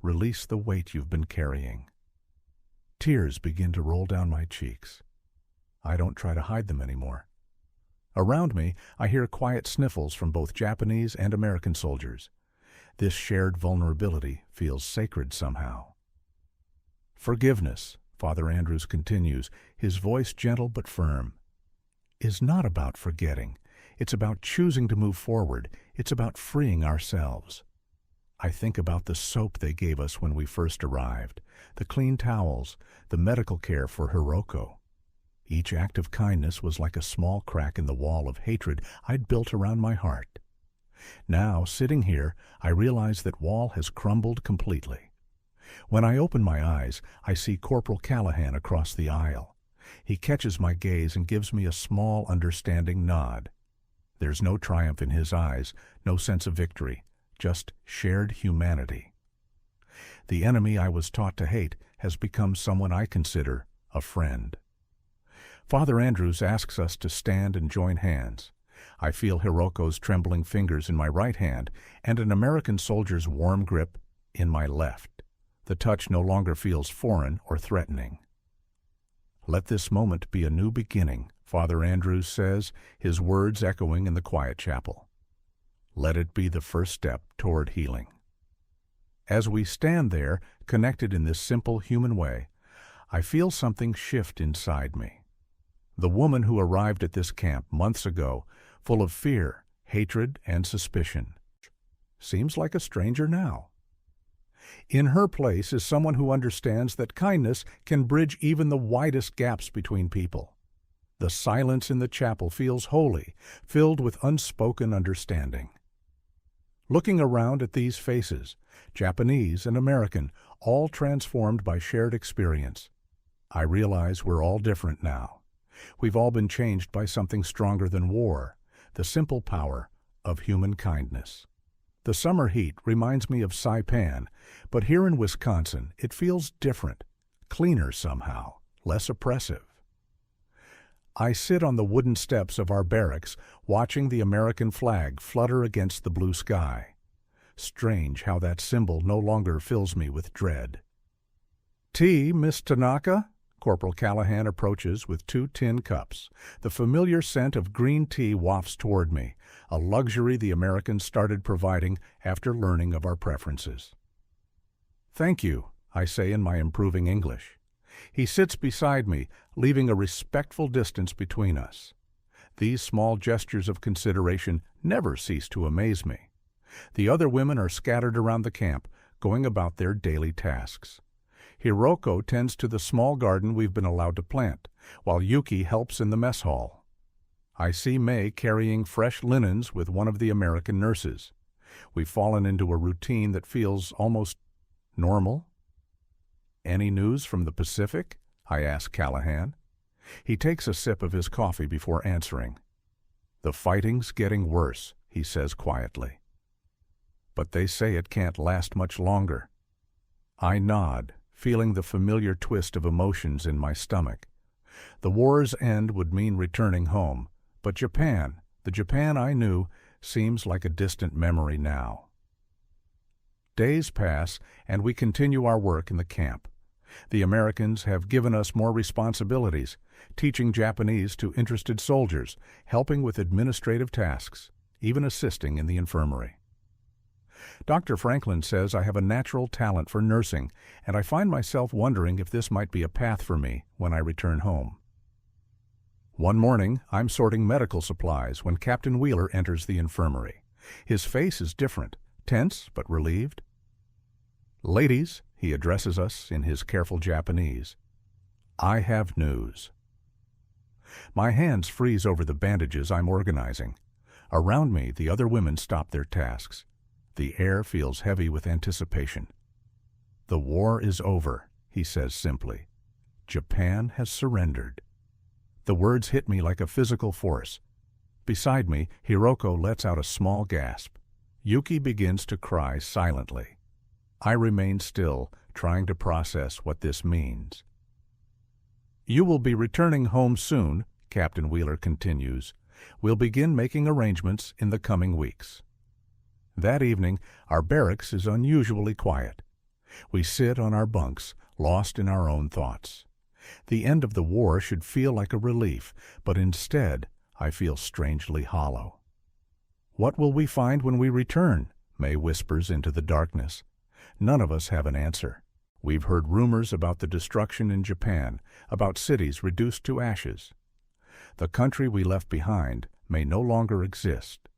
"Release the weight you've been carrying." Tears begin to roll down my cheeks. I don't try to hide them anymore. Around me, I hear quiet sniffles from both Japanese and American soldiers. This shared vulnerability feels sacred somehow. "Forgiveness," Father Andrews continues, his voice gentle but firm, "is not about forgetting. It's about choosing to move forward. It's about freeing ourselves." I think about the soap they gave us when we first arrived, the clean towels, the medical care for Hiroko. Each act of kindness was like a small crack in the wall of hatred I'd built around my heart. Now, sitting here, I realize that wall has crumbled completely. When I open my eyes, I see Corporal Callahan across the aisle. He catches my gaze and gives me a small, understanding nod. There's no triumph in his eyes, no sense of victory, just shared humanity. The enemy I was taught to hate has become someone I consider a friend. Father Andrews asks us to stand and join hands. I feel Hiroko's trembling fingers in my right hand and an American soldier's warm grip in my left. The touch no longer feels foreign or threatening. "Let this moment be a new beginning," Father Andrews says, his words echoing in the quiet chapel. "Let it be the first step toward healing." As we stand there, connected in this simple human way, I feel something shift inside me. The woman who arrived at this camp months ago, full of fear, hatred, and suspicion, seems like a stranger now. In her place is someone who understands that kindness can bridge even the widest gaps between people. The silence in the chapel feels holy, filled with unspoken understanding. Looking around at these faces, Japanese and American, all transformed by shared experience, I realize we're all different now. We've all been changed by something stronger than war, the simple power of human kindness. The summer heat reminds me of Saipan, but here in Wisconsin it feels different, cleaner somehow, less oppressive. I sit on the wooden steps of our barracks, watching the American flag flutter against the blue sky. Strange how that symbol no longer fills me with dread. "Tea, Miss Tanaka?" Corporal Callahan approaches with 2 tin cups. The familiar scent of green tea wafts toward me, a luxury the Americans started providing after learning of our preferences. "Thank you," I say in my improving English. He sits beside me, leaving a respectful distance between us. These small gestures of consideration never cease to amaze me. The other women are scattered around the camp, going about their daily tasks. Hiroko tends to the small garden we've been allowed to plant, while Yuki helps in the mess hall. I see May carrying fresh linens with one of the American nurses. We've fallen into a routine that feels almost normal. "Any news from the Pacific?" I ask Callahan. He takes a sip of his coffee before answering. "The fighting's getting worse," he says quietly. "But they say it can't last much longer." I nod, feeling the familiar twist of emotions in my stomach. The war's end would mean returning home, but Japan, the Japan I knew, seems like a distant memory now. Days pass, and we continue our work in the camp. The Americans have given us more responsibilities, teaching Japanese to interested soldiers, helping with administrative tasks, even assisting in the infirmary. Dr. Franklin says I have a natural talent for nursing, and I find myself wondering if this might be a path for me when I return home. One morning, I'm sorting medical supplies when Captain Wheeler enters the infirmary. His face is different, tense but relieved. "Ladies," he addresses us in his careful Japanese, "I have news." My hands freeze over the bandages I'm organizing. Around me, the other women stop their tasks. The air feels heavy with anticipation. "The war is over," he says simply. "Japan has surrendered." The words hit me like a physical force. Beside me, Hiroko lets out a small gasp. Yuki begins to cry silently. I remain still, trying to process what this means. "You will be returning home soon," Captain Wheeler continues. "We'll begin making arrangements in the coming weeks." That evening, our barracks is unusually quiet. We sit on our bunks, lost in our own thoughts. The end of the war should feel like a relief, but instead, I feel strangely hollow. "What will we find when we return?" May whispers into the darkness. None of us have an answer. We've heard rumors about the destruction in Japan, about cities reduced to ashes. The country we left behind may no longer exist.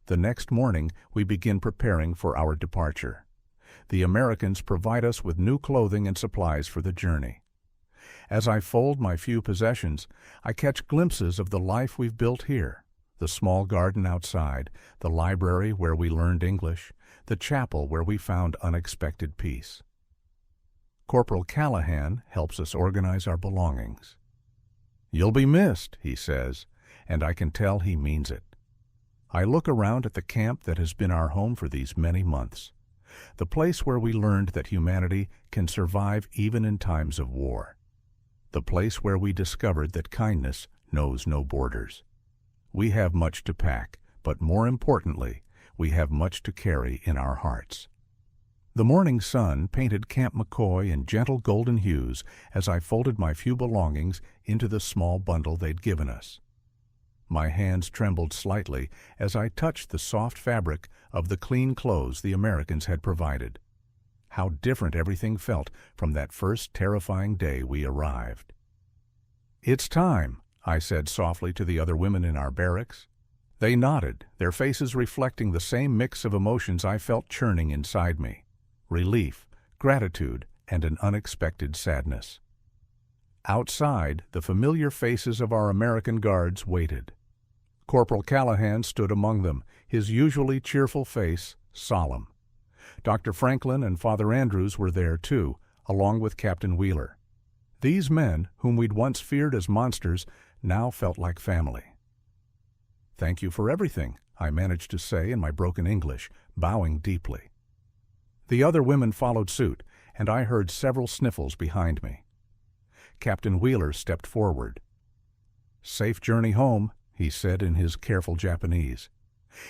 The next morning, we begin preparing for our departure. The Americans provide us with new clothing and supplies for the journey. As I fold my few possessions, I catch glimpses of the life we've built here. The small garden outside, the library where we learned English, the chapel where we found unexpected peace. Corporal Callahan helps us organize our belongings. "You'll be missed," he says, and I can tell he means it. I look around at the camp that has been our home for these many months, the place where we learned that humanity can survive even in times of war, the place where we discovered that kindness knows no borders. We have much to pack, but more importantly, we have much to carry in our hearts. The morning sun painted Camp McCoy in gentle golden hues as I folded my few belongings into the small bundle they'd given us. My hands trembled slightly as I touched the soft fabric of the clean clothes the Americans had provided. How different everything felt from that first terrifying day we arrived. "It's time," I said softly to the other women in our barracks. They nodded, their faces reflecting the same mix of emotions I felt churning inside me: relief, gratitude, and an unexpected sadness. Outside, the familiar faces of our American guards waited. Corporal Callahan stood among them, his usually cheerful face solemn. Dr. Franklin and Father Andrews were there too, along with Captain Wheeler. These men, whom we'd once feared as monsters, now felt like family. "Thank you for everything," I managed to say in my broken English, bowing deeply. The other women followed suit, and I heard several sniffles behind me. Captain Wheeler stepped forward. "Safe journey home," he said in his careful Japanese.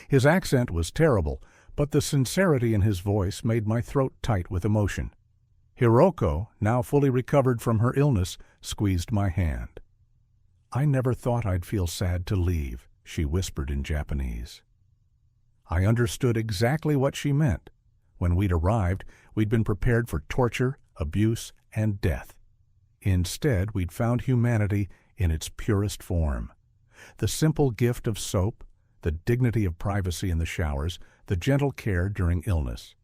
His accent was terrible, but the sincerity in his voice made my throat tight with emotion. Hiroko, now fully recovered from her illness, squeezed my hand. "I never thought I'd feel sad to leave," she whispered in Japanese. I understood exactly what she meant. When we'd arrived, we'd been prepared for torture, abuse, and death. Instead, we'd found humanity in its purest form. The simple gift of soap, the dignity of privacy in the showers, the gentle care during illness.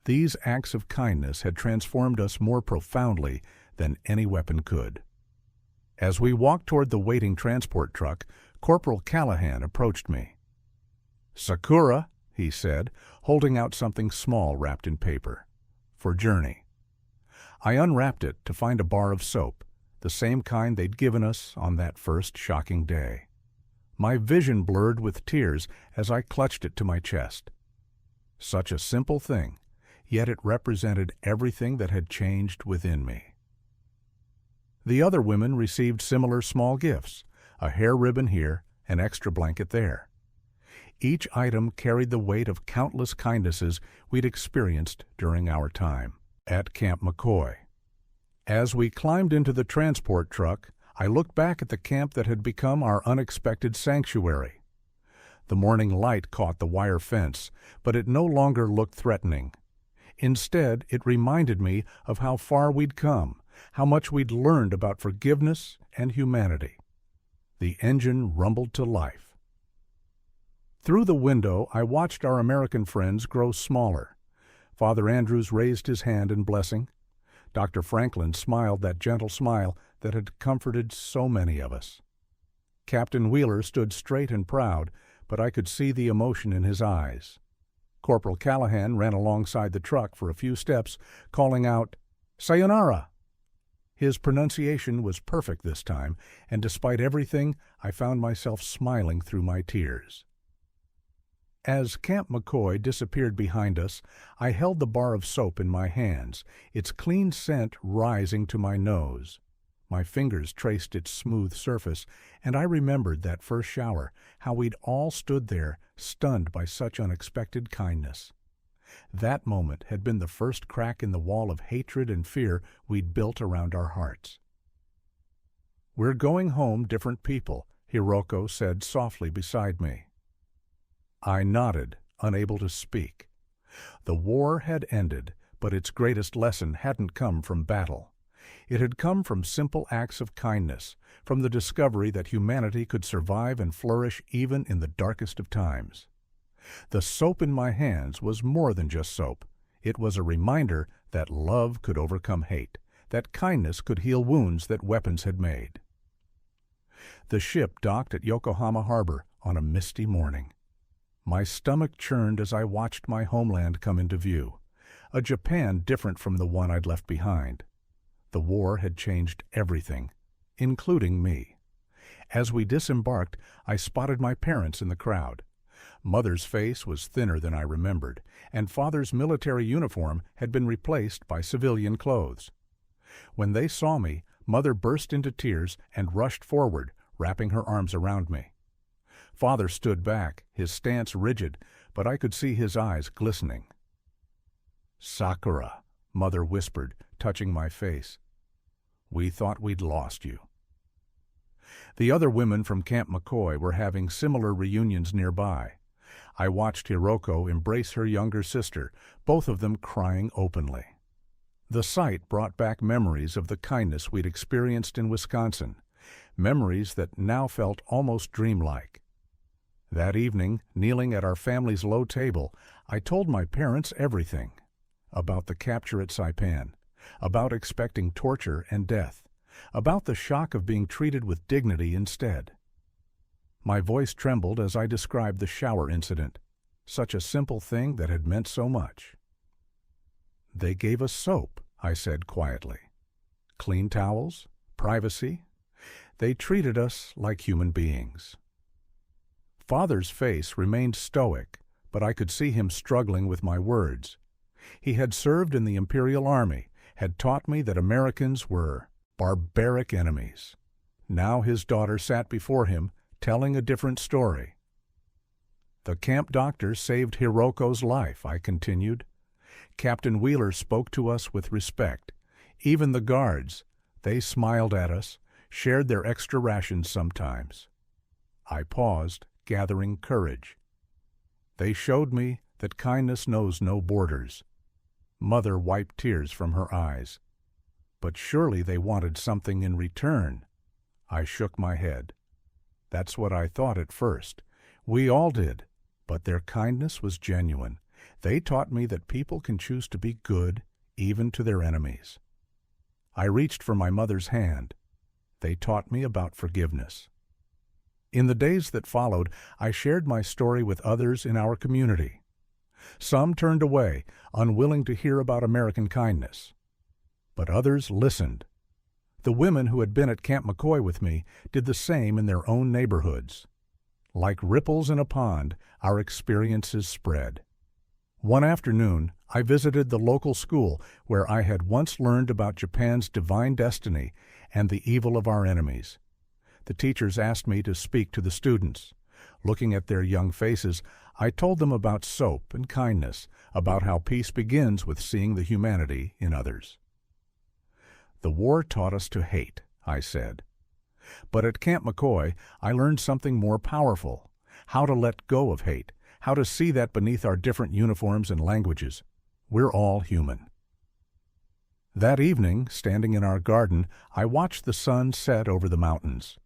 These acts of kindness had transformed us more profoundly than any weapon could. As we walked toward the waiting transport truck, Corporal Callahan approached me. "Sakura," he said, holding out something small wrapped in paper. "For Journey." I unwrapped it to find a bar of soap, the same kind they'd given us on that first shocking day. My vision blurred with tears as I clutched it to my chest. Such a simple thing, yet it represented everything that had changed within me. The other women received similar small gifts, a hair ribbon here, an extra blanket there. Each item carried the weight of countless kindnesses we'd experienced during our time at Camp McCoy. As we climbed into the transport truck, I looked back at the camp that had become our unexpected sanctuary. The morning light caught the wire fence, but it no longer looked threatening. Instead, it reminded me of how far we'd come, how much we'd learned about forgiveness and humanity. The engine rumbled to life. Through the window, I watched our American friends grow smaller. Father Andrews raised his hand in blessing. Dr. Franklin smiled that gentle smile that had comforted so many of us. Captain Wheeler stood straight and proud, but I could see the emotion in his eyes. Corporal Callahan ran alongside the truck for a few steps, calling out, "Sayonara!" His pronunciation was perfect this time, and despite everything, I found myself smiling through my tears. As Camp McCoy disappeared behind us, I held the bar of soap in my hands, its clean scent rising to my nose. My fingers traced its smooth surface, and I remembered that first shower, how we'd all stood there, stunned by such unexpected kindness. That moment had been the first crack in the wall of hatred and fear we'd built around our hearts. "We're going home different people," Hiroko said softly beside me. I nodded, unable to speak. The war had ended, but its greatest lesson hadn't come from battle. It had come from simple acts of kindness, from the discovery that humanity could survive and flourish even in the darkest of times. The soap in my hands was more than just soap. It was a reminder that love could overcome hate, that kindness could heal wounds that weapons had made. The ship docked at Yokohama Harbor on a misty morning. My stomach churned as I watched my homeland come into view, a Japan different from the one I'd left behind. The war had changed everything, including me. As we disembarked, I spotted my parents in the crowd. Mother's face was thinner than I remembered, and Father's military uniform had been replaced by civilian clothes. When they saw me, Mother burst into tears and rushed forward, wrapping her arms around me. Father stood back, his stance rigid, but I could see his eyes glistening. "Sakura," Mother whispered, touching my face. "We thought we'd lost you." The other women from Camp McCoy were having similar reunions nearby. I watched Hiroko embrace her younger sister, both of them crying openly. The sight brought back memories of the kindness we'd experienced in Wisconsin, memories that now felt almost dreamlike. That evening, kneeling at our family's low table, I told my parents everything. About the capture at Saipan, about expecting torture and death, about the shock of being treated with dignity instead. My voice trembled as I described the shower incident, such a simple thing that had meant so much. "They gave us soap," I said quietly. "Clean towels, privacy. They treated us like human beings." Father's face remained stoic, but I could see him struggling with my words. He had served in the Imperial Army, had taught me that Americans were barbaric enemies. Now his daughter sat before him, telling a different story. "The camp doctor saved Hiroko's life," I continued. "Captain Wheeler spoke to us with respect. Even the guards, they smiled at us, shared their extra rations sometimes." I paused, gathering courage. "They showed me that kindness knows no borders." Mother wiped tears from her eyes. "But surely they wanted something in return." I shook my head. "That's what I thought at first. We all did. But their kindness was genuine. They taught me that people can choose to be good even to their enemies. I reached for my mother's hand. They taught me about forgiveness. In the days that followed, I shared my story with others in our community. Some turned away, unwilling to hear about American kindness. But others listened. The women who had been at Camp McCoy with me did the same in their own neighborhoods. Like ripples in a pond, our experiences spread. One afternoon, I visited the local school where I had once learned about Japan's divine destiny and the evil of our enemies. The teachers asked me to speak to the students. Looking at their young faces, I told them about soap and kindness, about how peace begins with seeing the humanity in others. The war taught us to hate, I said. But at Camp McCoy, I learned something more powerful: how to let go of hate, how to see that beneath our different uniforms and languages, we're all human. That evening, standing in our garden, I watched the sun set over the mountains.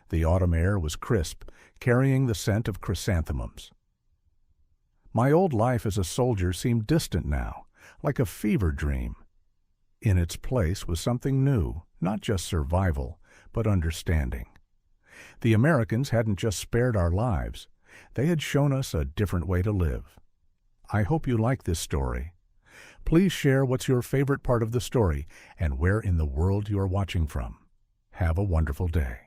The autumn air was crisp, carrying the scent of chrysanthemums. My old life as a soldier seemed distant now, like a fever dream. In its place was something new, not just survival, but understanding. The Americans hadn't just spared our lives. They had shown us a different way to live. I hope you like this story. Please share what's your favorite part of the story and where in the world you are watching from. Have a wonderful day.